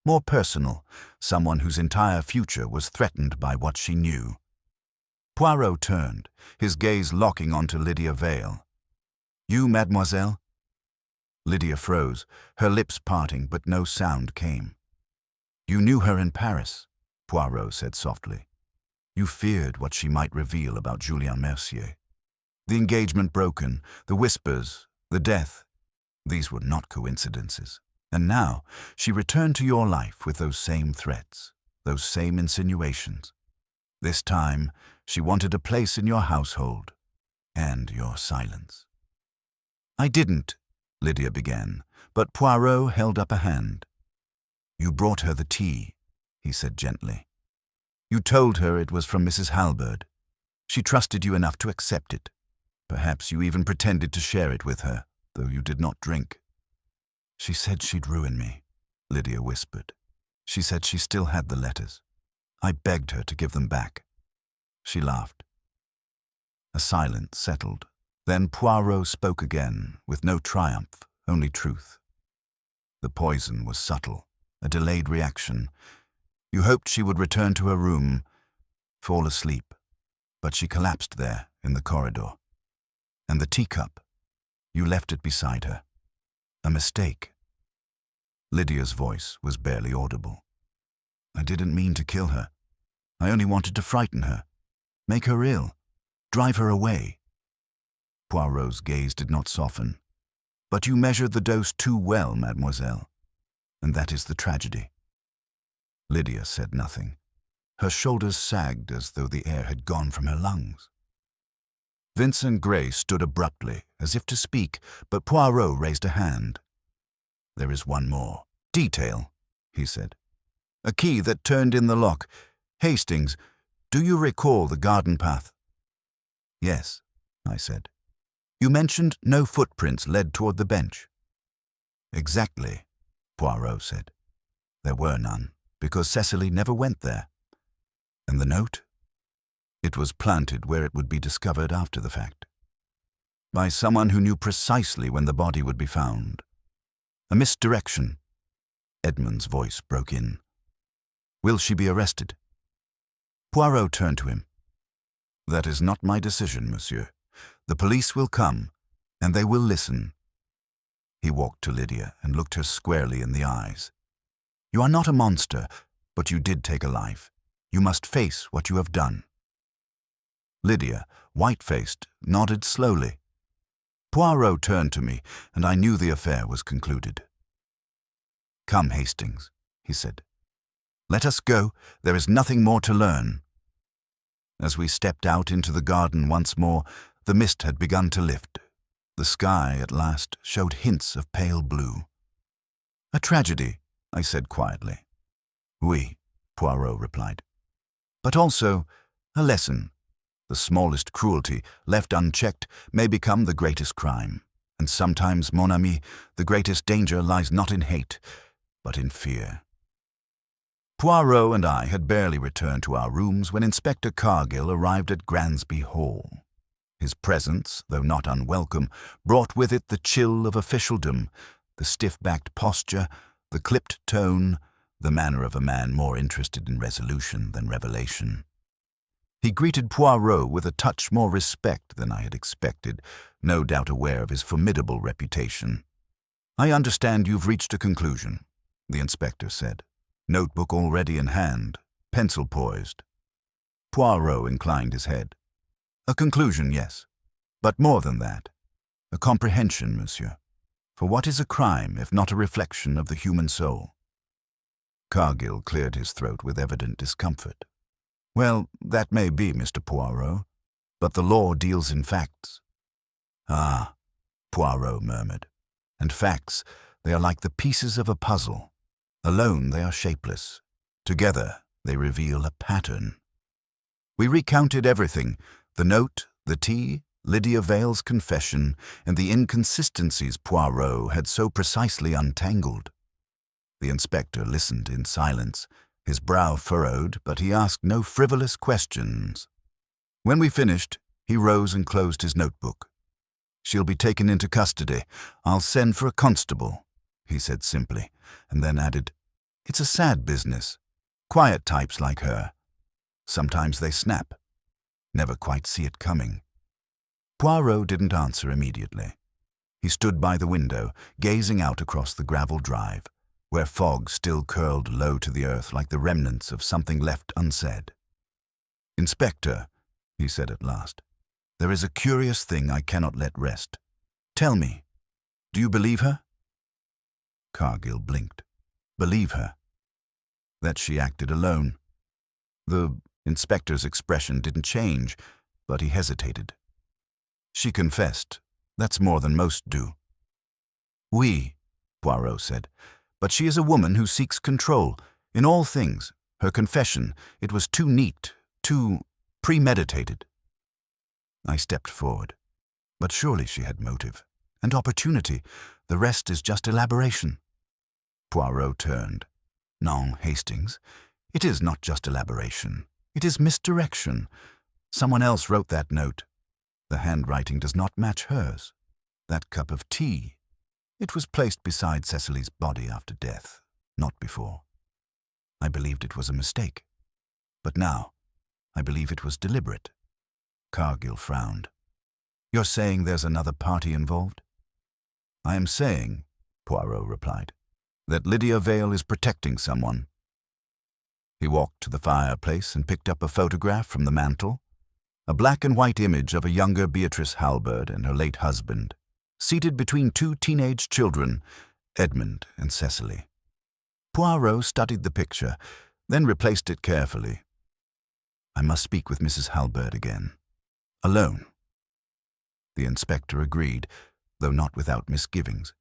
more personal, someone whose entire future was threatened by what she knew. Poirot turned, his gaze locking onto Lydia Vale. You, mademoiselle? Lydia froze, her lips parting, but no sound came. You knew her in Paris, Poirot said softly. You feared what she might reveal about Julien Mercier. The engagement broken, the whispers, the death, these were not coincidences. And now she returned to your life with those same threats, those same insinuations. This time she wanted a place in your household and your silence. I didn't, Lydia began, but Poirot held up a hand. You brought her the tea, he said gently. You told her it was from Mrs. Halberd. She trusted you enough to accept it. Perhaps you even pretended to share it with her, though you did not drink. She said she'd ruin me, Lydia whispered. She said she still had the letters. I begged her to give them back. She laughed. A silence settled. Then Poirot spoke again, with no triumph, only truth. The poison was subtle, a delayed reaction. You hoped she would return to her room, fall asleep, but she collapsed there in the corridor. And the teacup, you left it beside her. A mistake. Lydia's voice was barely audible. I didn't mean to kill her. I only wanted to frighten her, make her ill, drive her away. Poirot's gaze did not soften. But you measured the dose too well, mademoiselle, and that is the tragedy. Lydia said nothing. Her shoulders sagged as though the air had gone from her lungs. Vincent Gray stood abruptly, as if to speak, but Poirot raised a hand. There is one more. Detail, he said. A key that turned in the lock. Hastings, do you recall the garden path? Yes, I said. You mentioned no footprints led toward the bench. Exactly, Poirot said. There were none, because Cecily never went there. And the note? It was planted where it would be discovered after the fact. By someone who knew precisely when the body would be found. A misdirection. Edmund's voice broke in. Will she be arrested? Poirot turned to him. "That is not my decision, monsieur. The police will come, and they will listen." He walked to Lydia and looked her squarely in the eyes. "You are not a monster, but you did take a life. You must face what you have done." Lydia, white-faced, nodded slowly. Poirot turned to me, and I knew the affair was concluded. "Come, Hastings," he said. "Let us go. There is nothing more to learn." As we stepped out into the garden once more, the mist had begun to lift. The sky, at last, showed hints of pale blue. "A tragedy," I said quietly. "Oui," Poirot replied. "But also a lesson. The smallest cruelty, left unchecked, may become the greatest crime. And sometimes, mon ami, the greatest danger lies not in hate, but in fear." Poirot and I had barely returned to our rooms when Inspector Cargill arrived at Gransby Hall. His presence, though not unwelcome, brought with it the chill of officialdom, the stiff-backed posture, the clipped tone, the manner of a man more interested in resolution than revelation. He greeted Poirot with a touch more respect than I had expected, no doubt aware of his formidable reputation. "I understand you've reached a conclusion," the inspector said, notebook already in hand, pencil poised. Poirot inclined his head. "A conclusion, yes. But more than that. A comprehension, monsieur. For what is a crime if not a reflection of the human soul?" Cargill cleared his throat with evident discomfort. "Well, that may be, Mr. Poirot, but the law deals in facts." "Ah," Poirot murmured. "And facts, they are like the pieces of a puzzle. Alone they are shapeless. Together they reveal a pattern." We recounted everything, the note, the tea, Lydia Vale's confession, and the inconsistencies Poirot had so precisely untangled. The inspector listened in silence, his brow furrowed, but he asked no frivolous questions. When we finished, he rose and closed his notebook. "She'll be taken into custody. I'll send for a constable," he said simply, and then added, "It's a sad business. Quiet types like her. Sometimes they snap. Never quite see it coming." Poirot didn't answer immediately. He stood by the window, gazing out across the gravel drive, where fog still curled low to the earth like the remnants of something left unsaid. "Inspector," he said at last, "there is a curious thing I cannot let rest. Tell me, do you believe her?" Cargill blinked. Believe her? That she acted alone. The inspector's expression didn't change, but he hesitated. "She confessed. That's more than most do." "Oui," Poirot said, "but she is a woman who seeks control. In all things, her confession, it was too neat, too premeditated." I stepped forward. "But surely she had motive and opportunity. The rest is just elaboration." Poirot turned. "No, Hastings, it is not just elaboration. It is misdirection. Someone else wrote that note. The handwriting does not match hers. That cup of tea, it was placed beside Cecily's body after death, not before. I believed it was a mistake. But now, I believe it was deliberate." Cargill frowned. "You're saying there's another party involved?" "I am saying," Poirot replied, "that Lydia Vale is protecting someone." He walked to the fireplace and picked up a photograph from the mantel, a black and white image of a younger Beatrice Halberd and her late husband, seated between two teenage children, Edmund and Cecily. Poirot studied the picture, then replaced it carefully. "I must speak with Mrs. Halberd again. Alone." The inspector agreed, though not without misgivings.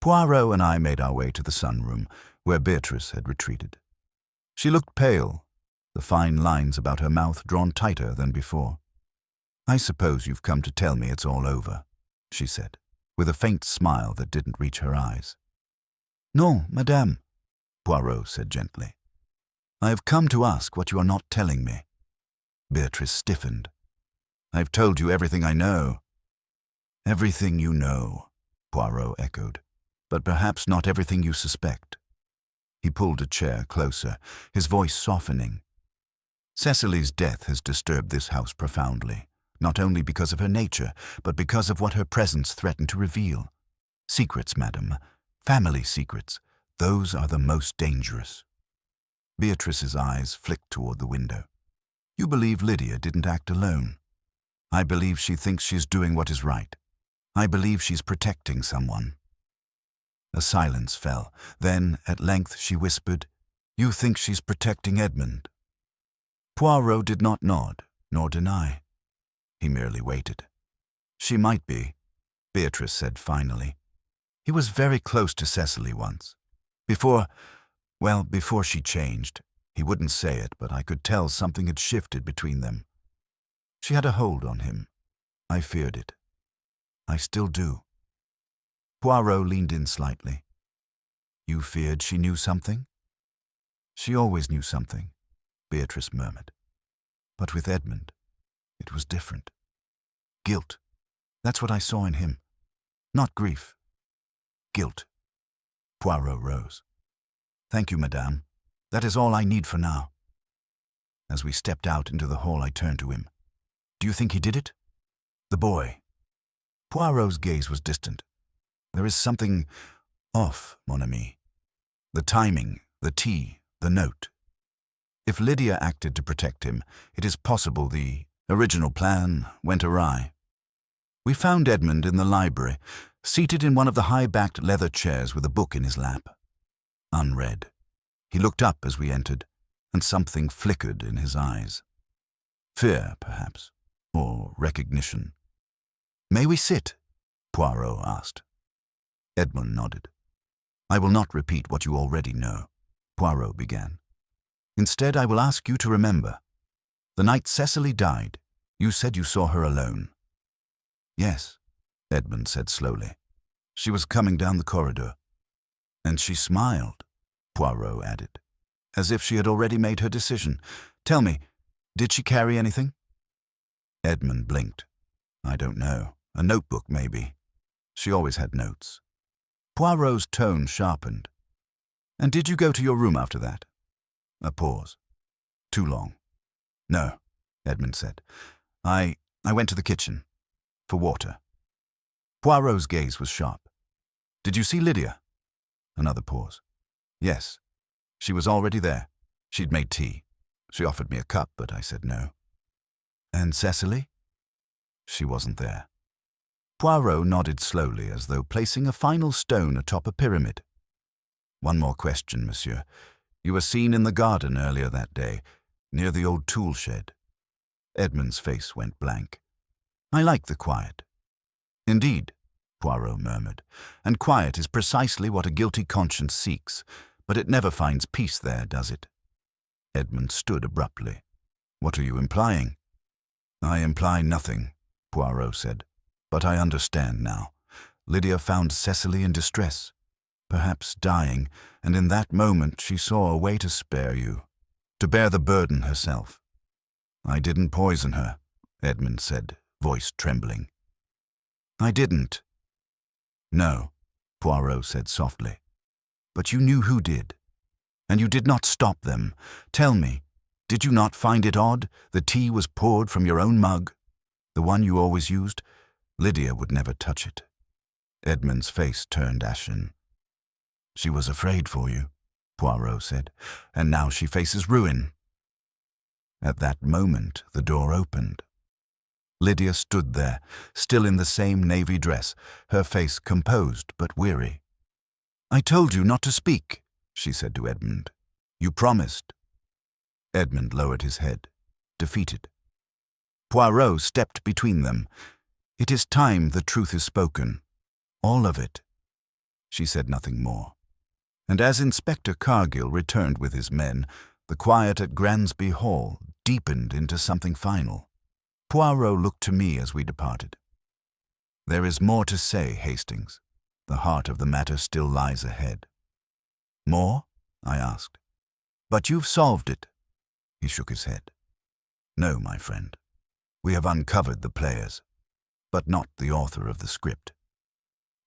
Poirot and I made our way to the sunroom, where Beatrice had retreated. She looked pale, the fine lines about her mouth drawn tighter than before. "I suppose you've come to tell me it's all over," she said, with a faint smile that didn't reach her eyes. "No, madame," Poirot said gently. "I have come to ask what you are not telling me." Beatrice stiffened. "I've told you everything I know." "Everything you know," Poirot echoed, "but perhaps not everything you suspect." He pulled a chair closer, his voice softening. Cecily's death has disturbed this house profoundly, not only because of her nature, but because of what her presence threatened to reveal. Secrets, madam, family secrets, those are the most dangerous. Beatrice's eyes flicked toward the window. You believe Lydia didn't act alone. I believe she thinks she's doing what is right. I believe she's protecting someone. A silence fell. Then, at length, she whispered, You think she's protecting Edmund? Poirot did not nod, nor deny. He merely waited. She might be, Beatrice said finally. He was very close to Cecily once. Before she changed. He wouldn't say it, but I could tell something had shifted between them. She had a hold on him. I feared it. I still do. Poirot leaned in slightly. You feared she knew something? She always knew something, Beatrice murmured. But with Edmund, it was different. Guilt. That's what I saw in him. Not grief. Guilt. Poirot rose. Thank you, madame. That is all I need for now. As we stepped out into the hall, I turned to him. Do you think he did it? The boy. Poirot's gaze was distant. There is something off, mon ami. The timing, the tea, the note. If Lydia acted to protect him, it is possible the original plan went awry. We found Edmund in the library, seated in one of the high-backed leather chairs with a book in his lap. Unread. He looked up as we entered, and something flickered in his eyes. Fear, perhaps, or recognition. May we sit? Poirot asked. Edmund nodded. I will not repeat what you already know, Poirot began. Instead, I will ask you to remember. The night Cecily died, you said you saw her alone. Yes, Edmund said slowly. She was coming down the corridor. And she smiled, Poirot added, as if she had already made her decision. Tell me, did she carry anything? Edmund blinked. I don't know. A notebook, maybe. She always had notes. Poirot's tone sharpened. And did you go to your room after that? A pause. Too long. No, Edmund said. I went to the kitchen. For water. Poirot's gaze was sharp. Did you see Lydia? Another pause. Yes. She was already there. She'd made tea. She offered me a cup, but I said no. And Cecily? She wasn't there. Poirot nodded slowly, as though placing a final stone atop a pyramid. One more question, monsieur. You were seen in the garden earlier that day, near the old tool shed. Edmund's face went blank. I like the quiet. Indeed, Poirot murmured, and quiet is precisely what a guilty conscience seeks, but it never finds peace there, does it? Edmund stood abruptly. What are you implying? I imply nothing, Poirot said, but I understand now. Lydia found Cecily in distress, perhaps dying, and in that moment she saw a way to spare you, to bear the burden herself. I didn't poison her, Edmund said, voice trembling. I didn't. No, Poirot said softly. But you knew who did. And you did not stop them. Tell me, did you not find it odd the tea was poured from your own mug? The one you always used? Lydia would never touch it. Edmund's face turned ashen. She was afraid for you, Poirot said, and now she faces ruin. At that moment, the door opened. Lydia stood there, still in the same navy dress, her face composed but weary. I told you not to speak, she said to Edmund. You promised. Edmund lowered his head, defeated. Poirot stepped between them. It is time the truth is spoken. All of it. She said nothing more. And as Inspector Cargill returned with his men, the quiet at Gransby Hall deepened into something final. Poirot looked to me as we departed. There is more to say, Hastings. The heart of the matter still lies ahead. More? I asked. But you've solved it. He shook his head. No, my friend. We have uncovered the players, but not the author of the script.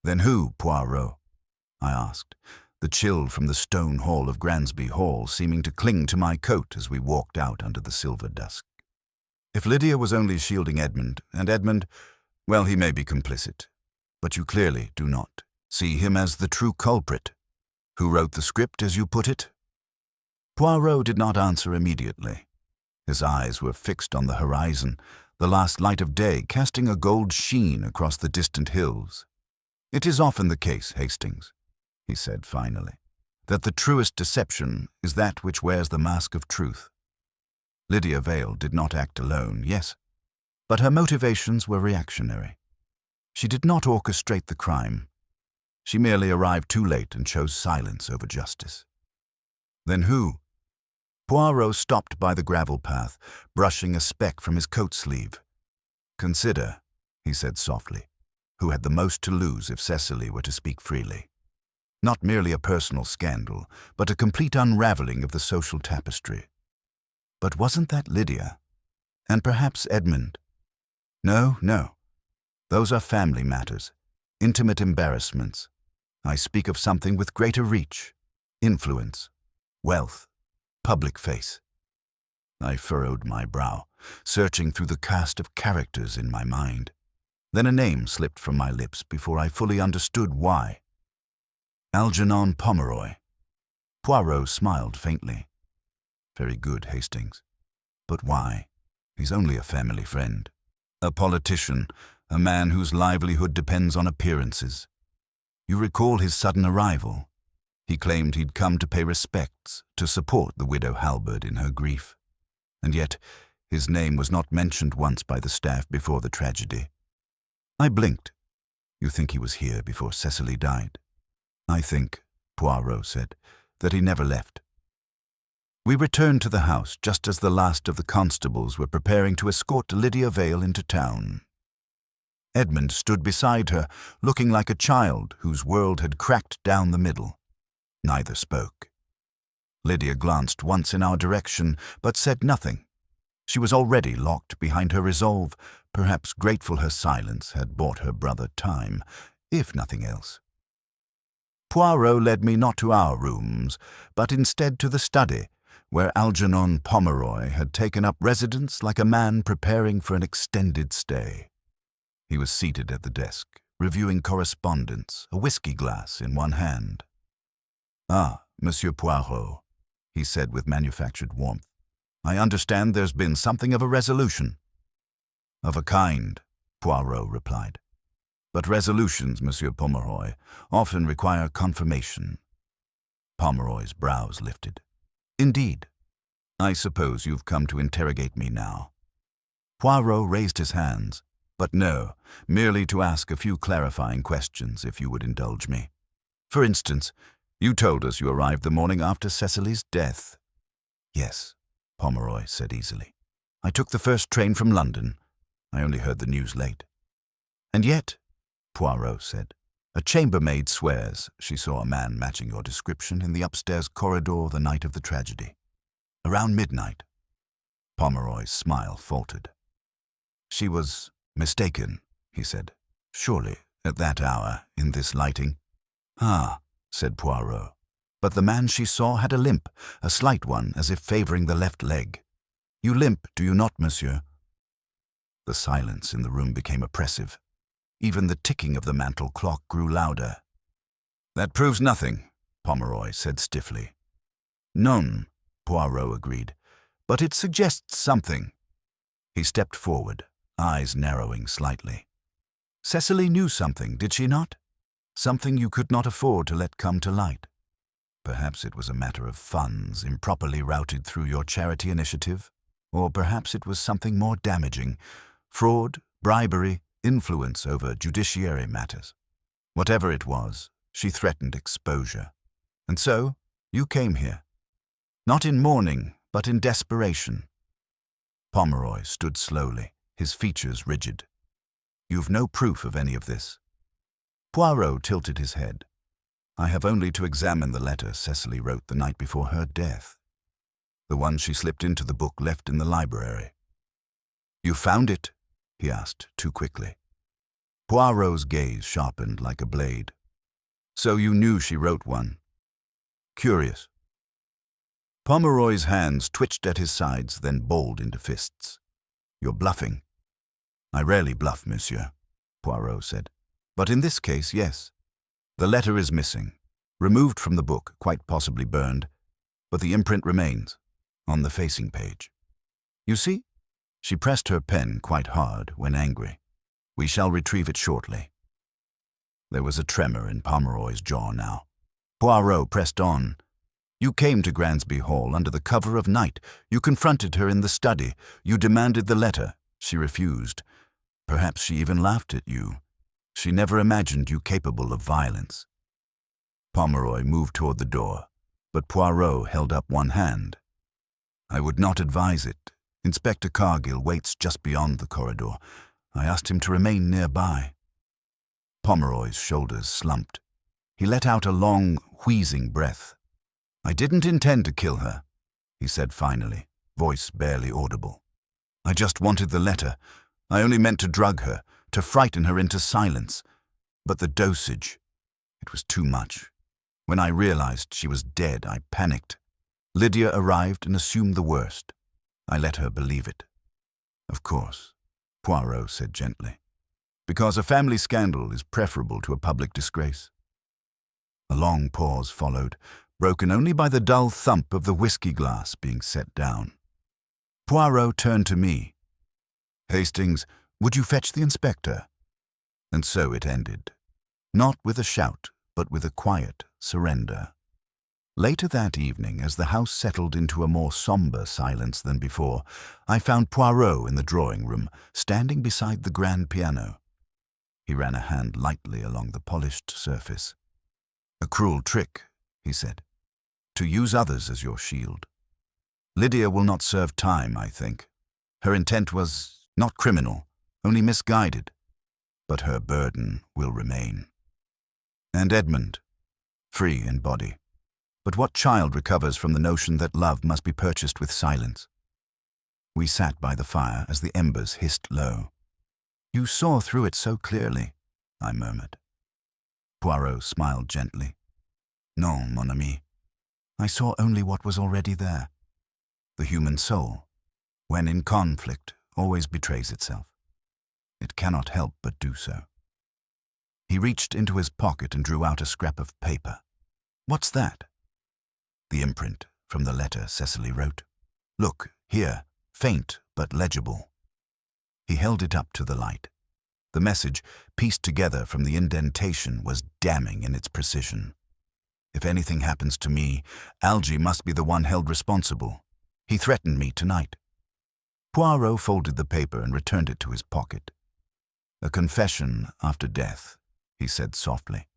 Then who, Poirot? I asked. the chill from the stone hall of Gransby Hall seeming to cling to my coat as we walked out under the silver dusk. If Lydia was only shielding Edmund, and Edmund, well, he may be complicit, but you clearly do not see him as the true culprit. Who wrote the script, as you put it? Poirot did not answer immediately. His eyes were fixed on the horizon, the last light of day casting a gold sheen across the distant hills. "It is often the case, Hastings," he said finally, "that the truest deception is that which wears the mask of truth. Lydia Vale did not act alone, yes, but her motivations were reactionary. She did not orchestrate the crime. She merely arrived too late and chose silence over justice." "Then who?" Poirot stopped by the gravel path, brushing a speck from his coat sleeve. "Consider," he said softly, "who had the most to lose if Cecily were to speak freely. Not merely a personal scandal, but a complete unraveling of the social tapestry. But wasn't that Lydia? And perhaps Edmund? No, no. Those are family matters, intimate embarrassments. I speak of something with greater reach, influence, wealth, public face." I furrowed my brow, searching through the cast of characters in my mind. Then a name slipped from my lips before I fully understood why. Algernon Pomeroy. Poirot smiled faintly. "Very good, Hastings. But why? He's only a family friend. A politician, a man whose livelihood depends on appearances. You recall his sudden arrival. He claimed he'd come to pay respects, to support the widow Halberd in her grief. And yet, his name was not mentioned once by the staff before the tragedy." I blinked. "You think he was here before Cecily died?" "I think," Poirot said, "that he never left." We returned to the house just as the last of the constables were preparing to escort Lydia Vale into town. Edmund stood beside her, looking like a child whose world had cracked down the middle. Neither spoke. Lydia glanced once in our direction, but said nothing. She was already locked behind her resolve, perhaps grateful her silence had bought her brother time, if nothing else. Poirot led me not to our rooms, but instead to the study, where Algernon Pomeroy had taken up residence like a man preparing for an extended stay. He was seated at the desk, reviewing correspondence, a whiskey glass in one hand. "Ah, Monsieur Poirot," he said with manufactured warmth, "I understand there's been something of a resolution." "Of a kind," Poirot replied. "But resolutions, Monsieur Pomeroy, often require confirmation." Pomeroy's brows lifted. "Indeed. I suppose you've come to interrogate me now." Poirot raised his hands. "But no, merely to ask a few clarifying questions, if you would indulge me. For instance, you told us you arrived the morning after Cecily's death." "Yes," Pomeroy said easily. "I took the first train from London. I only heard the news late." "And yet," Poirot said, "a chambermaid swears she saw a man matching your description in the upstairs corridor the night of the tragedy. Around midnight." Pomeroy's smile faltered. "She was mistaken," he said. "Surely, at that hour, in this lighting." "Ah," said Poirot, "but the man she saw had a limp, a slight one, as if favoring the left leg. You limp, do you not, monsieur?" The silence in the room became oppressive. Even the ticking of the mantel clock grew louder. "That proves nothing," Pomeroy said stiffly. "None," Poirot agreed, "but it suggests something." He stepped forward, eyes narrowing slightly. "Cecily knew something, did she not? Something you could not afford to let come to light. Perhaps it was a matter of funds improperly routed through your charity initiative, or perhaps it was something more damaging, fraud, bribery, influence over judiciary matters. Whatever it was, she threatened exposure. And so, you came here. Not in mourning, but in desperation." Pomeroy stood slowly, his features rigid. "You've no proof of any of this?" Poirot tilted his head. "I have only to examine the letter Cecily wrote the night before her death. The one she slipped into the book left in the library." "You found it?" he asked too quickly. Poirot's gaze sharpened like a blade. "So you knew she wrote one?" curious. Pomeroy's hands twitched at his sides, then balled into fists. You're bluffing. I rarely bluff, monsieur, Poirot said. But in this case, yes. The letter is missing, removed from the book, quite possibly burned, but the imprint remains, on the facing page. You see? She pressed her pen quite hard when angry. We shall retrieve it shortly. There was a tremor in Pomeroy's jaw now. Poirot pressed on. You came to Gransby Hall under the cover of night. You confronted her in the study. You demanded the letter. She refused. Perhaps she even laughed at you. She never imagined you capable of violence. Pomeroy moved toward the door, but Poirot held up one hand. I would not advise it. Inspector Cargill waits just beyond the corridor. I asked him to remain nearby. Pomeroy's shoulders slumped. He let out a long, wheezing breath. I didn't intend to kill her, he said finally, voice barely audible. I just wanted the letter. I only meant to drug her, to frighten her into silence. But the dosage, it was too much. When I realized she was dead, I panicked. Lydia arrived and assumed the worst. I let her believe it. Of course, Poirot said gently, because a family scandal is preferable to a public disgrace. A long pause followed, broken only by the dull thump of the whiskey glass being set down. Poirot turned to me. Hastings, would you fetch the inspector? And so it ended, not with a shout, but with a quiet surrender. Later that evening, as the house settled into a more somber silence than before, I found Poirot in the drawing-room, standing beside the grand piano. He ran a hand lightly along the polished surface. A cruel trick, he said, to use others as your shield. Lydia will not serve time, I think. Her intent was not criminal, only misguided, but her burden will remain. And Edmund, free in body. But what child recovers from the notion that love must be purchased with silence? We sat by the fire as the embers hissed low. You saw through it so clearly, I murmured. Poirot smiled gently. Non, mon ami. I saw only what was already there. The human soul, when in conflict, always betrays itself. It cannot help but do so. He reached into his pocket and drew out a scrap of paper. What's that? The imprint from the letter Cecily wrote. Look, here, faint but legible. He held it up to the light. The message, pieced together from the indentation, was damning in its precision. If anything happens to me, Algy must be the one held responsible. He threatened me tonight. Poirot folded the paper and returned it to his pocket. A confession after death, he said softly.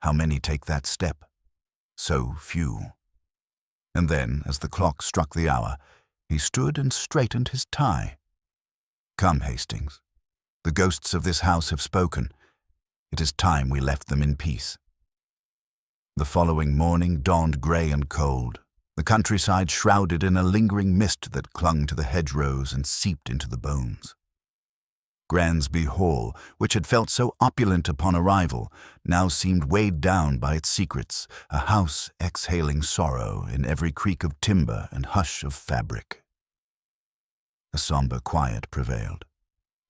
How many take that step? So few. And then, as the clock struck the hour, he stood and straightened his tie. Come, Hastings. The ghosts of this house have spoken. It is time we left them in peace. The following morning dawned grey and cold, the countryside shrouded in a lingering mist that clung to the hedgerows and seeped into the bones. Gransby Hall, which had felt so opulent upon arrival, now seemed weighed down by its secrets, a house exhaling sorrow in every creak of timber and hush of fabric. A somber quiet prevailed.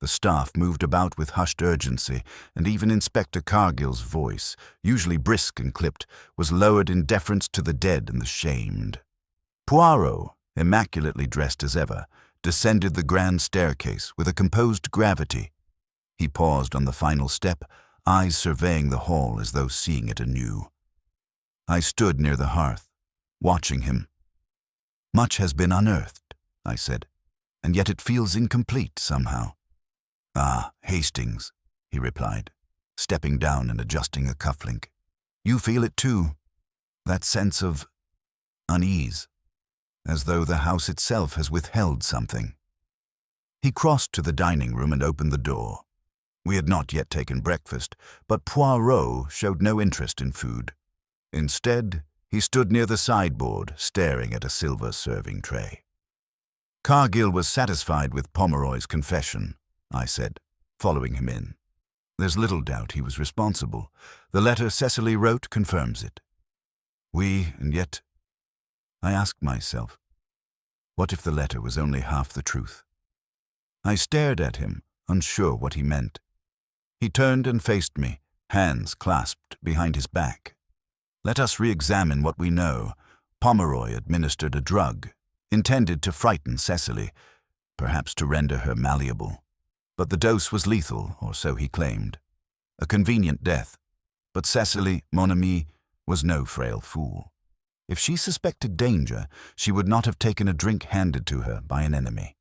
The staff moved about with hushed urgency, and even Inspector Cargill's voice, usually brisk and clipped, was lowered in deference to the dead and the shamed. Poirot, immaculately dressed as ever, descended the grand staircase with a composed gravity. He paused on the final step, eyes surveying the hall as though seeing it anew. I stood near the hearth, watching him. Much has been unearthed, I said, and yet it feels incomplete somehow. Ah, Hastings, he replied, stepping down and adjusting a cufflink. You feel it too, that sense of unease, as though the house itself has withheld something. He crossed to the dining room and opened the door. We had not yet taken breakfast, but Poirot showed no interest in food. Instead, he stood near the sideboard, staring at a silver serving tray. Cargill was satisfied with Pomeroy's confession, I said, following him in. There's little doubt he was responsible. The letter Cecily wrote confirms it. And yet, I asked myself, what if the letter was only half the truth? I stared at him, unsure what he meant. He turned and faced me, hands clasped behind his back. Let us re-examine what we know. Pomeroy administered a drug, intended to frighten Cecily, perhaps to render her malleable. But the dose was lethal, or so he claimed. A convenient death. But Cecily, mon amie, was no frail fool. If she suspected danger, she would not have taken a drink handed to her by an enemy.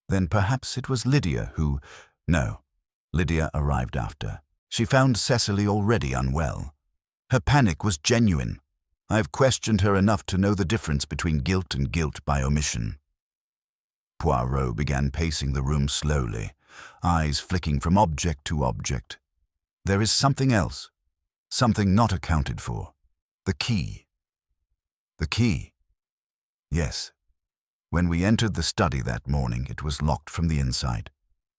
Then perhaps it was Lydia who— No, Lydia arrived after. She found Cecily already unwell. Her panic was genuine. I have questioned her enough to know the difference between guilt and guilt by omission. Poirot began pacing the room slowly, eyes flicking from object to object. There is something else, something not accounted for. The key. The key. Yes. When we entered the study that morning, it was locked from the inside.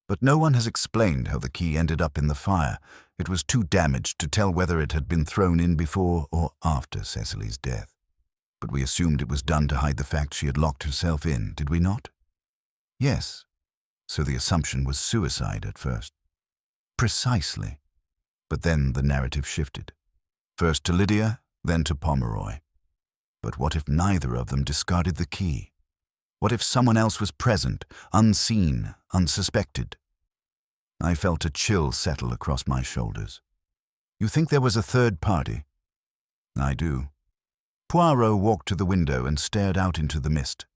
But no one has explained how the key ended up in the fire. It was too damaged to tell whether it had been thrown in before or after Cecily's death. But we assumed it was done to hide the fact she had locked herself in, did we not? Yes. So the assumption was suicide at first. Precisely. But then the narrative shifted. First to Lydia, then to Pomeroy. But what if neither of them discarded the key? What if someone else was present, unseen, unsuspected? I felt a chill settle across my shoulders. You think there was a third party? I do. Poirot walked to the window and stared out into the mist.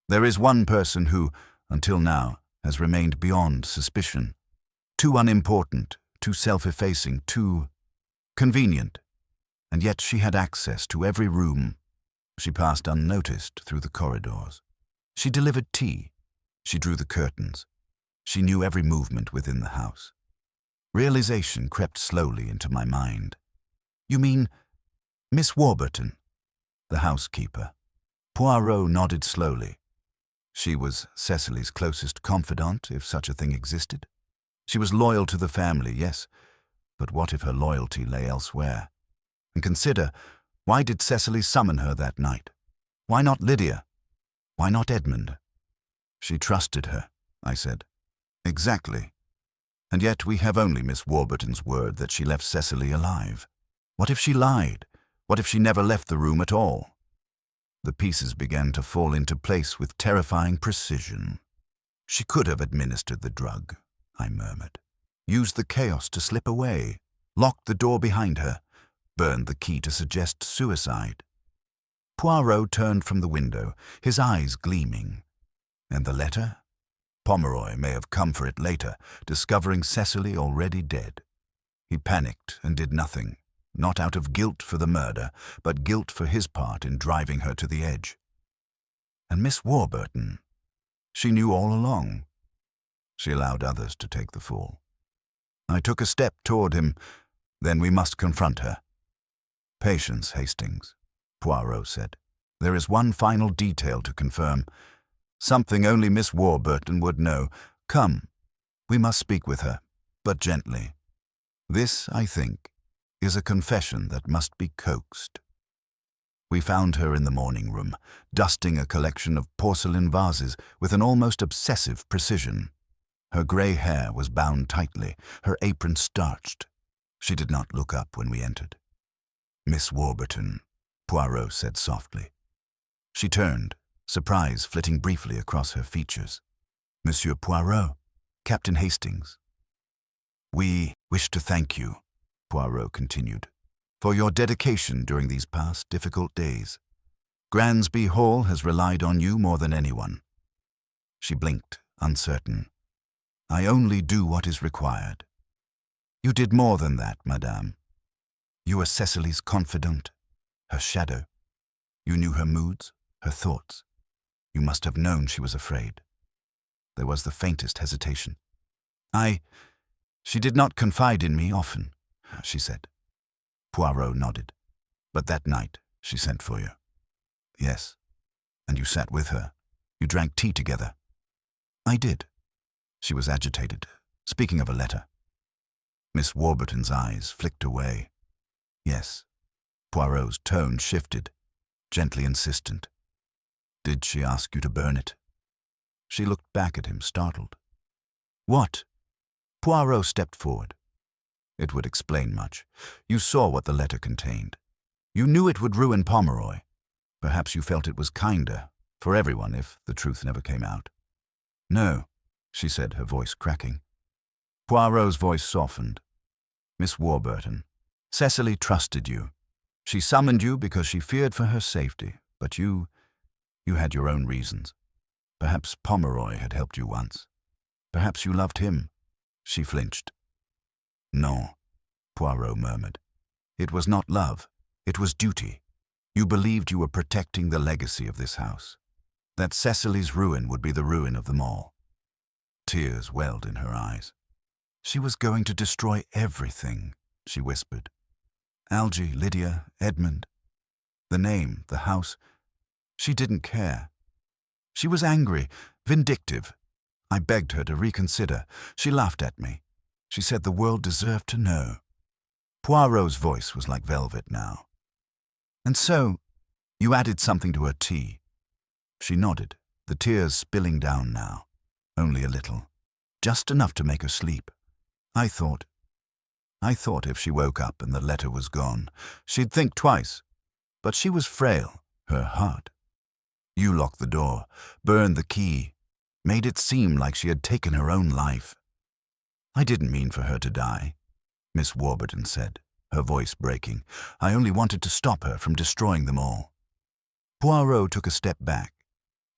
There is one person who, until now, has remained beyond suspicion. Too unimportant, too self-effacing, too convenient. And yet she had access to every room. She passed unnoticed through the corridors. She delivered tea. She drew the curtains. She knew every movement within the house. Realization crept slowly into my mind. You mean Miss Warburton, the housekeeper? Poirot nodded slowly. She was Cecily's closest confidant, if such a thing existed. She was loyal to the family, yes, but what if her loyalty lay elsewhere? And consider, why did Cecily summon her that night? Why not Lydia? Why not Edmund? She trusted her, I said. Exactly. And yet we have only Miss Warburton's word that she left Cecily alive. What if she lied? What if she never left the room at all? The pieces began to fall into place with terrifying precision. She could have administered the drug, I murmured. Used the chaos to slip away, locked the door behind her, burned the key to suggest suicide. Poirot turned from the window, his eyes gleaming. And the letter? Pomeroy may have come for it later, discovering Cecily already dead. He panicked and did nothing, not out of guilt for the murder, but guilt for his part in driving her to the edge. And Miss Warburton, she knew all along. She allowed others to take the fall. I took a step toward him. Then we must confront her. Patience, Hastings, Poirot said. There is one final detail to confirm. Something only Miss Warburton would know. Come, we must speak with her, but gently. This, I think, is a confession that must be coaxed. We found her in the morning room, dusting a collection of porcelain vases with an almost obsessive precision. Her grey hair was bound tightly, her apron starched. She did not look up when we entered. Miss Warburton, Poirot said softly. She turned, surprise flitting briefly across her features. Monsieur Poirot, Captain Hastings. We wish to thank you, Poirot continued, for your dedication during these past difficult days. Gransby Hall has relied on you more than anyone. She blinked, uncertain. I only do what is required. You did more than that, madame. You were Cecily's confidant, her shadow. You knew her moods, her thoughts. You must have known she was afraid. There was the faintest hesitation. She did not confide in me often, she said. Poirot nodded. But that night, she sent for you. Yes. And you sat with her. You drank tea together. I did. She was agitated, speaking of a letter. Miss Warburton's eyes flicked away. Yes. Poirot's tone shifted, gently insistent. "Did she ask you to burn it?" She looked back at him, startled. "What?" Poirot stepped forward. "It would explain much. You saw what the letter contained. You knew it would ruin Pomeroy. Perhaps you felt it was kinder for everyone if the truth never came out." "No," she said, her voice cracking. Poirot's voice softened. "Miss Warburton, Cecily trusted you. She summoned you because she feared for her safety, but you had your own reasons. Perhaps Pomeroy had helped you once. Perhaps you loved him." She flinched. "No," Poirot murmured. "It was not love. It was duty. You believed you were protecting the legacy of this house, that Cecily's ruin would be the ruin of them all." Tears welled in her eyes. "She was going to destroy everything," she whispered. "Algy, Lydia, Edmund. The name, the house. She didn't care. She was angry, vindictive. I begged her to reconsider. She laughed at me. She said the world deserved to know." Poirot's voice was like velvet now. "And so, you added something to her tea." She nodded, the tears spilling down now. Only a little. Just enough to make her sleep. I thought if she woke up and the letter was gone, she'd think twice. But she was frail, her heart. You locked the door, burned the key, made it seem like she had taken her own life. "I didn't mean for her to die," Miss Warburton said, her voice breaking. "I only wanted to stop her from destroying them all." Poirot took a step back.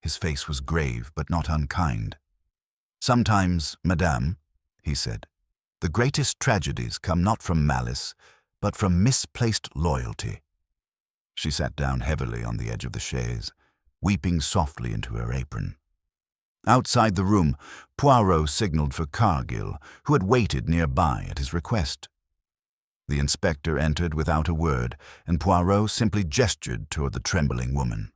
His face was grave but not unkind. "Sometimes, madame," he said, "the greatest tragedies come not from malice, but from misplaced loyalty." She sat down heavily on the edge of the chaise, weeping softly into her apron. Outside the room, Poirot signaled for Cargill, who had waited nearby at his request. The inspector entered without a word, and Poirot simply gestured toward the trembling woman.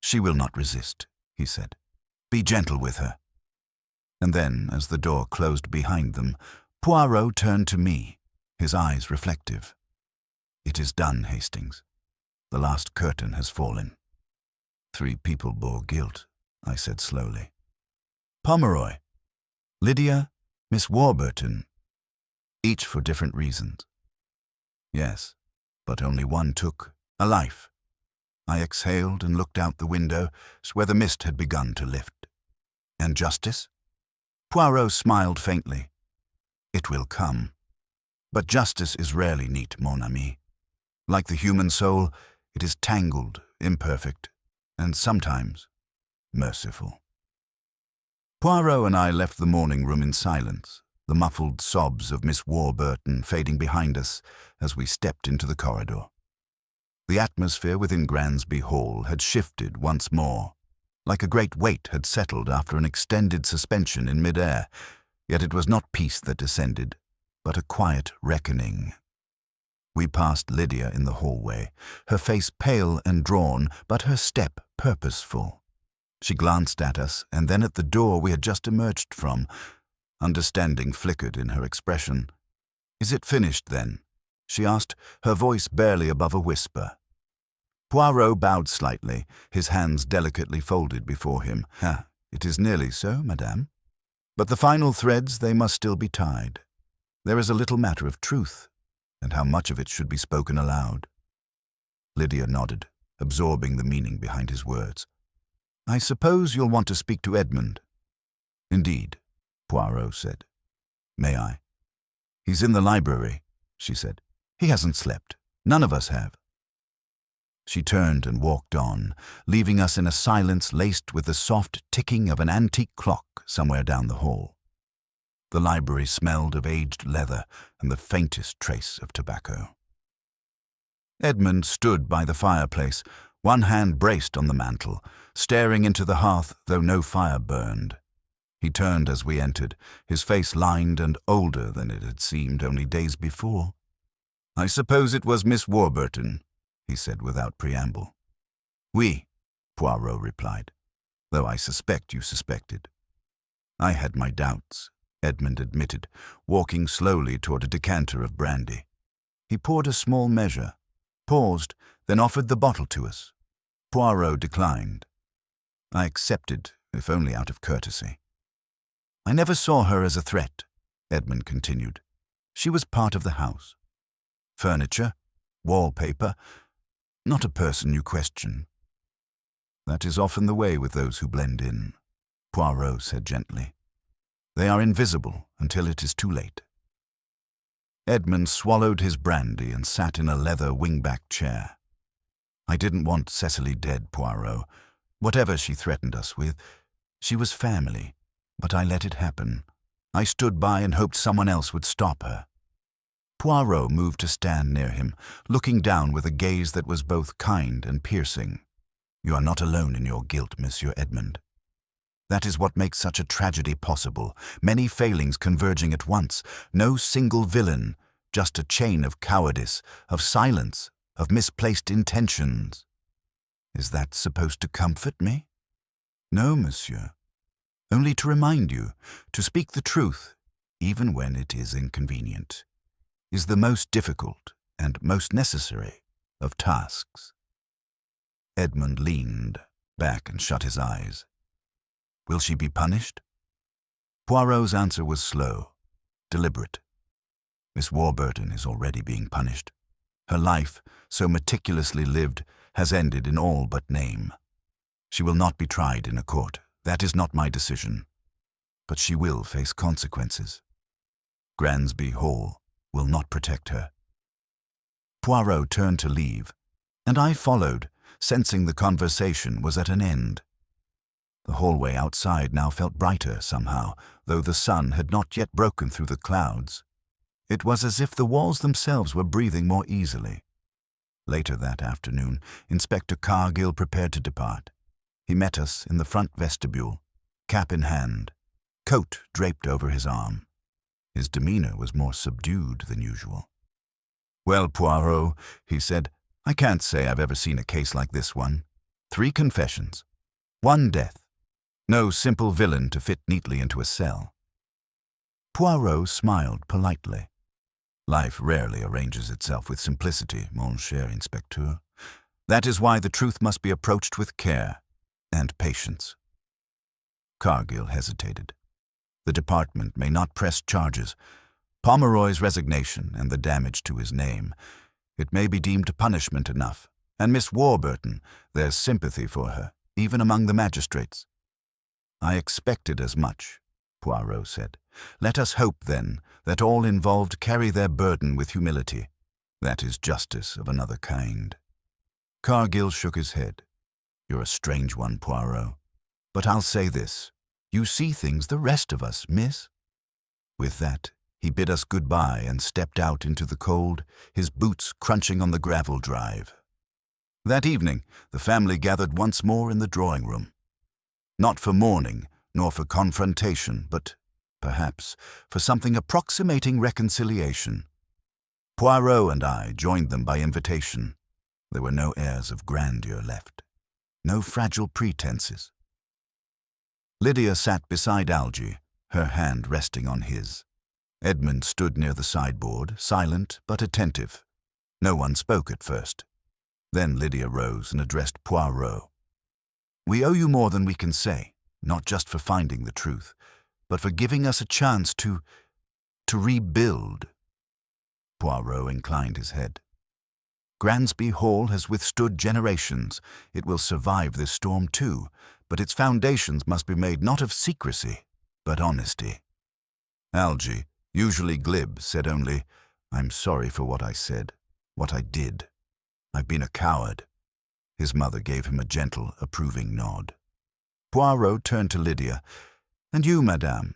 "She will not resist," he said. "Be gentle with her." And then, as the door closed behind them, Poirot turned to me, his eyes reflective. "It is done, Hastings. The last curtain has fallen." 3 people bore guilt, I said slowly. "Pomeroy, Lydia, Miss Warburton, each for different reasons." "Yes, but only one took a life." I exhaled and looked out the window, where the mist had begun to lift. "And justice?" Poirot smiled faintly. "It will come. But justice is rarely neat, mon ami. Like the human soul, it is tangled, imperfect, and sometimes merciful." Poirot and I left the morning room in silence, the muffled sobs of Miss Warburton fading behind us as we stepped into the corridor. The atmosphere within Gransby Hall had shifted once more, like a great weight had settled after an extended suspension in mid-air, yet it was not peace that descended, but a quiet reckoning. We passed Lydia in the hallway, her face pale and drawn, but her step purposeful. She glanced at us, and then at the door we had just emerged from. Understanding flickered in her expression. "Is it finished, then?" she asked, her voice barely above a whisper. Poirot bowed slightly, his hands delicately folded before him. "It is nearly so, madame. But the final threads, they must still be tied. There is a little matter of truth, and how much of it should be spoken aloud." Lydia nodded, absorbing the meaning behind his words. "I suppose you'll want to speak to Edmund." "Indeed," Poirot said. "May I?" "He's in the library," she said. "He hasn't slept. None of us have." She turned and walked on, leaving us in a silence laced with the soft ticking of an antique clock somewhere down the hall. The library smelled of aged leather and the faintest trace of tobacco. Edmund stood by the fireplace, one hand braced on the mantel, staring into the hearth though no fire burned. He turned as we entered, his face lined and older than it had seemed only days before. "I suppose it was Miss Warburton," he said without preamble. "Oui," Poirot replied, "though I suspect you suspected." "I had my doubts," Edmund admitted, walking slowly toward a decanter of brandy. He poured a small measure. paused, then offered the bottle to us. Poirot declined. I accepted, if only out of courtesy. I never saw her as a threat, Edmund continued. She was part of the house. Furniture, wallpaper, not a person you question. That is often the way with those who blend in, Poirot said gently. They are invisible until it is too late. Edmund swallowed his brandy and sat in a leather wingback chair. I didn't want Cecily dead, Poirot. Whatever she threatened us with, she was family, but I let it happen. I stood by and hoped someone else would stop her. Poirot moved to stand near him, looking down with a gaze that was both kind and piercing. You are not alone in your guilt, Monsieur Edmund. That is what makes such a tragedy possible, many failings converging at once, no single villain, just a chain of cowardice, of silence, of misplaced intentions. Is that supposed to comfort me? No, monsieur. Only to remind you, to speak the truth, even when it is inconvenient, is the most difficult and most necessary of tasks. Edmund leaned back and shut his eyes. Will she be punished? Poirot's answer was slow, deliberate. Miss Warburton is already being punished. Her life, so meticulously lived, has ended in all but name. She will not be tried in a court. That is not my decision. But she will face consequences. Gransby Hall will not protect her. Poirot turned to leave, and I followed, sensing the conversation was at an end. The hallway outside now felt brighter somehow, though the sun had not yet broken through the clouds. It was as if the walls themselves were breathing more easily. Later that afternoon, Inspector Cargill prepared to depart. He met us in the front vestibule, cap in hand, coat draped over his arm. His demeanor was more subdued than usual. Well, Poirot, he said, I can't say I've ever seen a case like this one. 3 confessions. 1 death. No simple villain to fit neatly into a cell. Poirot smiled politely. Life rarely arranges itself with simplicity, mon cher inspecteur. That is why the truth must be approached with care and patience. Cargill hesitated. The department may not press charges. Pomeroy's resignation and the damage to his name, it may be deemed punishment enough. And Miss Warburton, there's sympathy for her, even among the magistrates. I expected as much, Poirot said. Let us hope, then, that all involved carry their burden with humility. That is justice of another kind. Cargill shook his head. You're a strange one, Poirot. But I'll say this. You see things the rest of us miss. With that, he bid us goodbye and stepped out into the cold, his boots crunching on the gravel drive. That evening, the family gathered once more in the drawing room. Not for mourning, nor for confrontation, but, perhaps, for something approximating reconciliation. Poirot and I joined them by invitation. There were no airs of grandeur left, no fragile pretenses. Lydia sat beside Algy, her hand resting on his. Edmund stood near the sideboard, silent but attentive. No one spoke at first. Then Lydia rose and addressed Poirot. We owe you more than we can say, not just for finding the truth, but for giving us a chance to rebuild. Poirot inclined his head. Gransby Hall has withstood generations. It will survive this storm too, but its foundations must be made not of secrecy, but honesty. Algy, usually glib, said only, I'm sorry for what I said, what I did. I've been a coward. His mother gave him a gentle, approving nod. Poirot turned to Lydia. And you, madame?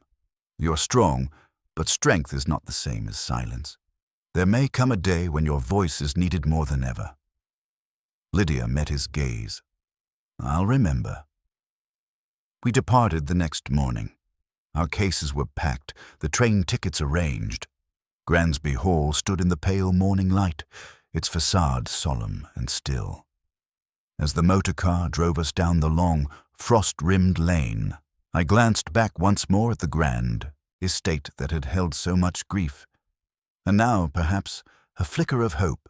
You're strong, but strength is not the same as silence. There may come a day when your voice is needed more than ever. Lydia met his gaze. I'll remember. We departed the next morning. Our cases were packed, the train tickets arranged. Gransby Hall stood in the pale morning light, its facade solemn and still. As the motor car drove us down the long, frost-rimmed lane, I glanced back once more at the grand estate that had held so much grief, and now, perhaps, a flicker of hope.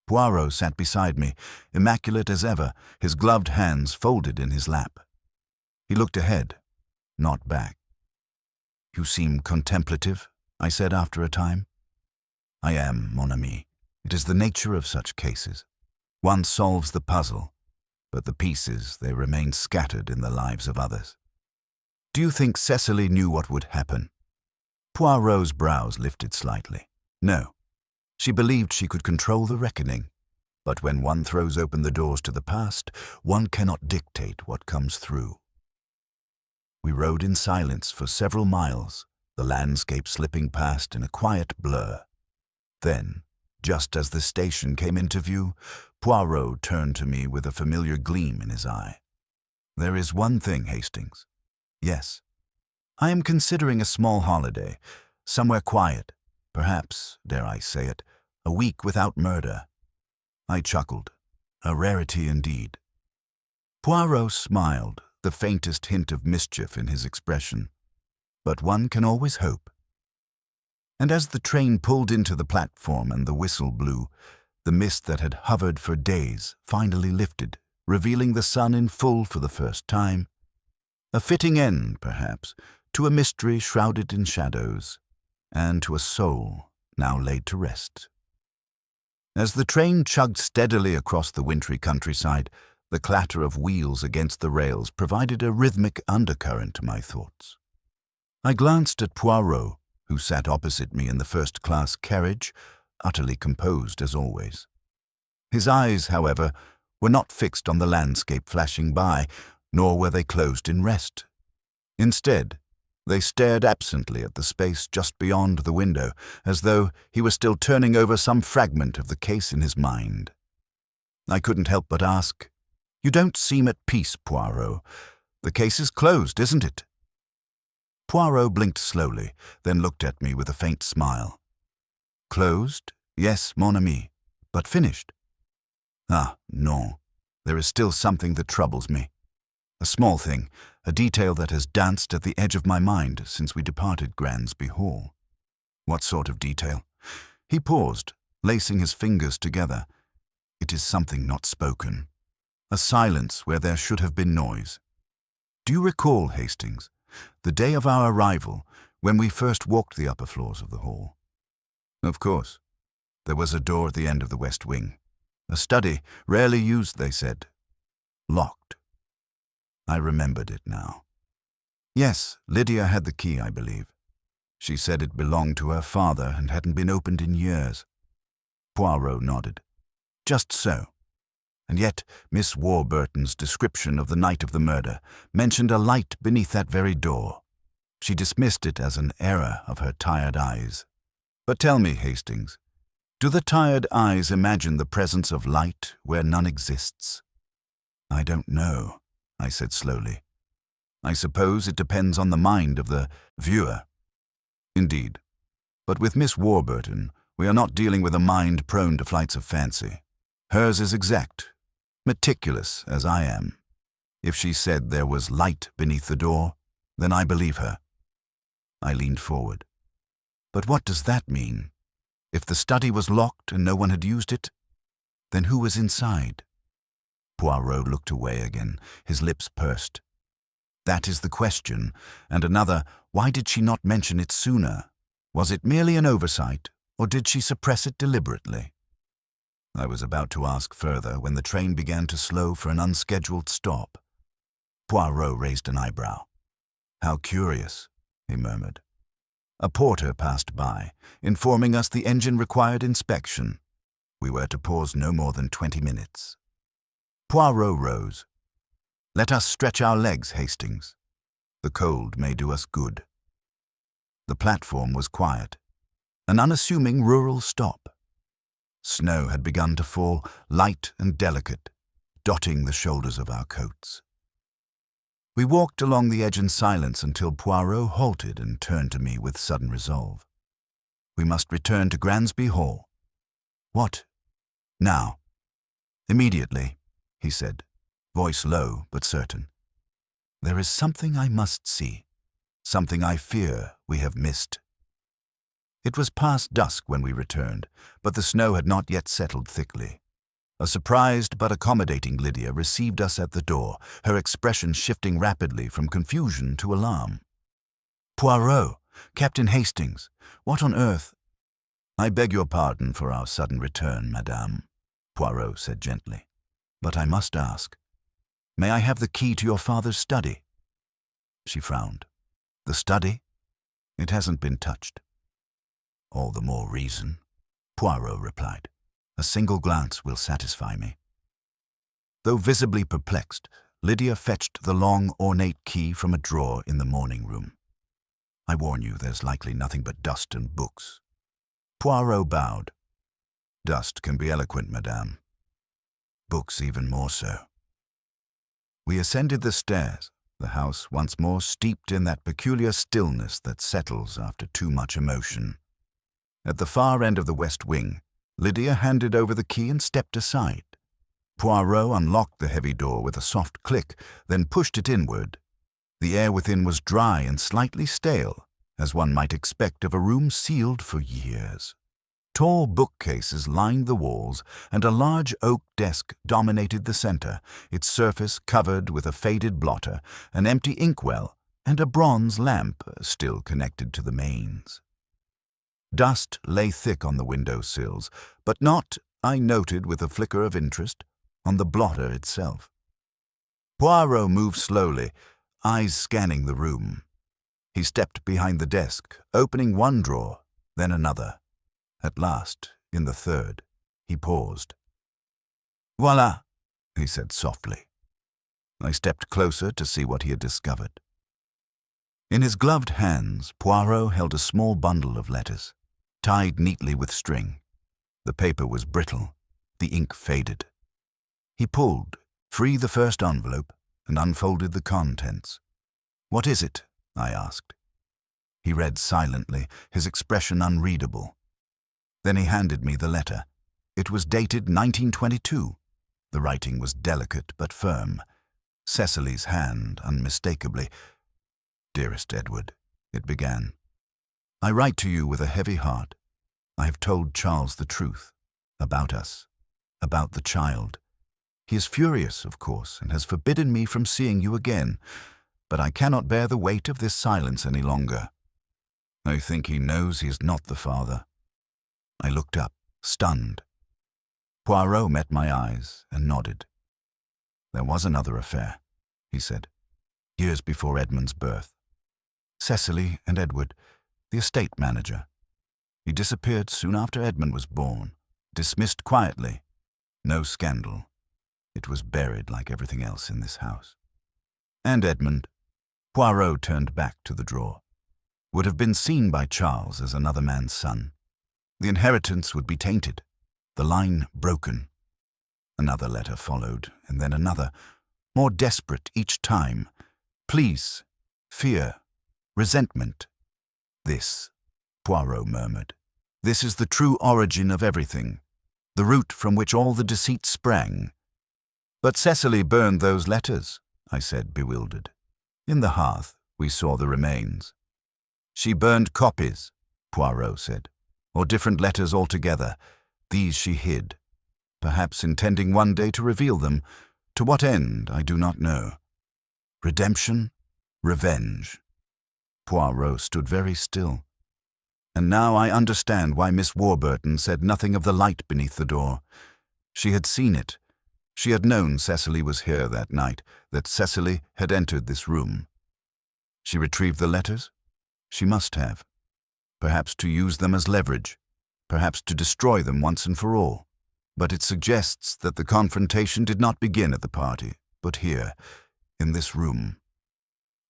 Poirot sat beside me, immaculate as ever, his gloved hands folded in his lap. He looked ahead, not back. "You seem contemplative," I said after a time. "I am, mon ami. It is the nature of such cases. One solves the puzzle, but the pieces, they remain scattered in the lives of others." "Do you think Cecily knew what would happen?" Poirot's brows lifted slightly. "No. She believed she could control the reckoning. But when one throws open the doors to the past, one cannot dictate what comes through." We rode in silence for several miles, the landscape slipping past in a quiet blur. Then, just as the station came into view, Poirot turned to me with a familiar gleam in his eye. "There is one thing, Hastings. Yes. I am considering a small holiday, somewhere quiet, perhaps, dare I say it, a week without murder." I chuckled. A rarity indeed. Poirot smiled, the faintest hint of mischief in his expression. But one can always hope. And as the train pulled into the platform and the whistle blew, the mist that had hovered for days finally lifted, revealing the sun in full for the first time. A fitting end, perhaps, to a mystery shrouded in shadows, and to a soul now laid to rest. As the train chugged steadily across the wintry countryside, the clatter of wheels against the rails provided a rhythmic undercurrent to my thoughts. I glanced at Poirot, who sat opposite me in the first-class carriage, utterly composed as always. His eyes, however, were not fixed on the landscape flashing by, nor were they closed in rest. Instead, they stared absently at the space just beyond the window, as though he were still turning over some fragment of the case in his mind. I couldn't help but ask, "You don't seem at peace, Poirot. The case is closed, isn't it?" Poirot blinked slowly, then looked at me with a faint smile. "Closed? Yes, mon ami. But finished?" "Ah, no. There is still something that troubles me. A small thing, a detail that has danced at the edge of my mind since we departed Gransby Hall." "What sort of detail?" He paused, lacing his fingers together. "It is something not spoken. A silence where there should have been noise. Do you recall, Hastings, the day of our arrival, when we first walked the upper floors of the hall?" "Of course. There was a door at the end of the west wing. A study, rarely used, they said. Locked." I remembered it now. "Yes, Lydia had the key, I believe. She said it belonged to her father and hadn't been opened in years." Poirot nodded. "Just so. And yet Miss Warburton's description of the night of the murder mentioned a light beneath that very door. She dismissed it as an error of her tired eyes. But tell me, Hastings, do the tired eyes imagine the presence of light where none exists?" "I don't know," I said slowly. "I suppose it depends on the mind of the viewer." "Indeed. But with Miss Warburton, we are not dealing with a mind prone to flights of fancy. Hers is exact, meticulous as I am. If she said there was light beneath the door, then I believe her." I leaned forward. "But what does that mean? If the study was locked and no one had used it, then who was inside?" Poirot looked away again, his lips pursed. "That is the question, and another, why did she not mention it sooner? Was it merely an oversight, or did she suppress it deliberately?" I was about to ask further when the train began to slow for an unscheduled stop. Poirot raised an eyebrow. "How curious," he murmured. A porter passed by, informing us the engine required inspection. We were to pause no more than 20 minutes. Poirot rose. "Let us stretch our legs, Hastings. The cold may do us good." The platform was quiet, an unassuming rural stop. Snow had begun to fall, light and delicate, dotting the shoulders of our coats. We walked along the edge in silence until Poirot halted and turned to me with sudden resolve. "We must return to Gransby Hall." "What? Now?" "Immediately," he said, voice low but certain. "There is something I must see, something I fear we have missed." It was past dusk when we returned, but the snow had not yet settled thickly. A surprised but accommodating Lydia received us at the door, her expression shifting rapidly from confusion to alarm. "Poirot, Captain Hastings, what on earth—" "I beg your pardon for our sudden return, madame," Poirot said gently. "But I must ask, may I have the key to your father's study?" She frowned. "The study? It hasn't been touched." "All the more reason," Poirot replied. "A single glance will satisfy me." Though visibly perplexed, Lydia fetched the long, ornate key from a drawer in the morning room. "I warn you, there's likely nothing but dust and books." Poirot bowed. "Dust can be eloquent, madame. Books even more so." We ascended the stairs, the house once more steeped in that peculiar stillness that settles after too much emotion. At the far end of the west wing, Lydia handed over the key and stepped aside. Poirot unlocked the heavy door with a soft click, then pushed it inward. The air within was dry and slightly stale, as one might expect of a room sealed for years. Tall bookcases lined the walls, and a large oak desk dominated the center, its surface covered with a faded blotter, an empty inkwell, and a bronze lamp still connected to the mains. Dust lay thick on the window sills, but not, I noted with a flicker of interest, on the blotter itself. Poirot moved slowly, eyes scanning the room. He stepped behind the desk, opening one drawer, then another. At last, in the third, he paused. "Voilà," he said softly. I stepped closer to see what he had discovered. In his gloved hands, Poirot held a small bundle of letters, tied neatly with string. The paper was brittle, the ink faded. He pulled, free the first envelope, and unfolded the contents. "What is it?" I asked. He read silently, his expression unreadable. Then he handed me the letter. It was dated 1922. The writing was delicate but firm. Cecily's hand, unmistakably. "Dearest Edward," it began, "I write to you with a heavy heart. I have told Charles the truth. About us. About the child. He is furious, of course, and has forbidden me from seeing you again. But I cannot bear the weight of this silence any longer. I think he knows he is not the father." I looked up, stunned. Poirot met my eyes and nodded. "There was another affair," he said, "years before Edmund's birth. Cecily and Edward, the estate manager. He disappeared soon after Edmund was born, dismissed quietly. No scandal. It was buried like everything else in this house. And Edmund," Poirot turned back to the drawer, "would have been seen by Charles as another man's son. The inheritance would be tainted, the line broken." Another letter followed, and then another, more desperate each time. Pleas, fear, resentment. "This," Poirot murmured, "this is the true origin of everything, the root from which all the deceit sprang." "But Cecily burned those letters," I said, bewildered. "In the hearth, we saw the remains." "She burned copies," Poirot said, "or different letters altogether. These she hid, perhaps intending one day to reveal them. To what end, I do not know. Redemption? Revenge?" Poirot stood very still. "And now I understand why Miss Warburton said nothing of the light beneath the door. She had seen it. She had known Cecily was here that night, that Cecily had entered this room. She retrieved the letters? She must have. Perhaps to use them as leverage, perhaps to destroy them once and for all. But it suggests that the confrontation did not begin at the party, but here, in this room."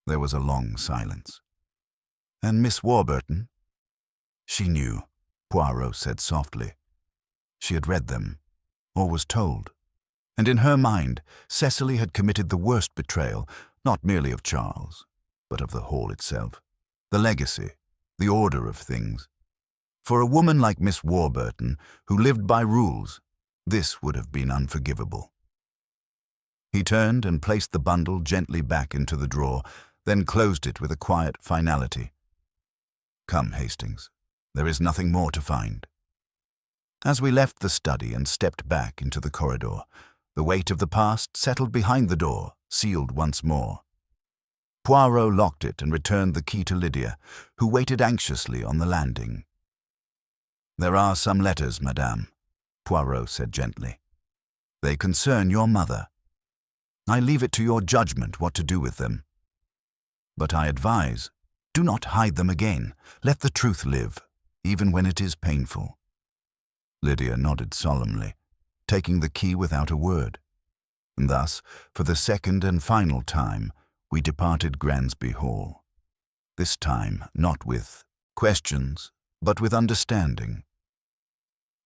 There was a long silence. "And Miss Warburton?" "She knew," Poirot said softly. "She had read them, or was told. And in her mind, Cecily had committed the worst betrayal, not merely of Charles, but of the Hall itself, the legacy, the order of things. For a woman like Miss Warburton, who lived by rules, this would have been unforgivable." He turned and placed the bundle gently back into the drawer, then closed it with a quiet finality. "Come, Hastings, There is nothing more to find." As we left the study and stepped back into the corridor, the weight of the past settled behind the door, sealed once more. Poirot locked it and returned the key to Lydia, who waited anxiously on the landing. "There are some letters, madame," Poirot said gently. "They concern your mother. I leave it to your judgment what to do with them. But I advise, do not hide them again. Let the truth live, even when it is painful." Lydia nodded solemnly, taking the key without a word. And thus, for the second and final time, we departed Gransby Hall. This time not with questions, but with understanding.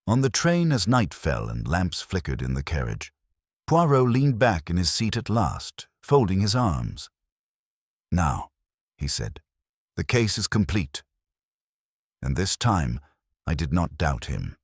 On the train, as night fell and lamps flickered in the carriage, Poirot leaned back in his seat at last, folding his arms. "Now," he said, "the case is complete." And this time I did not doubt him.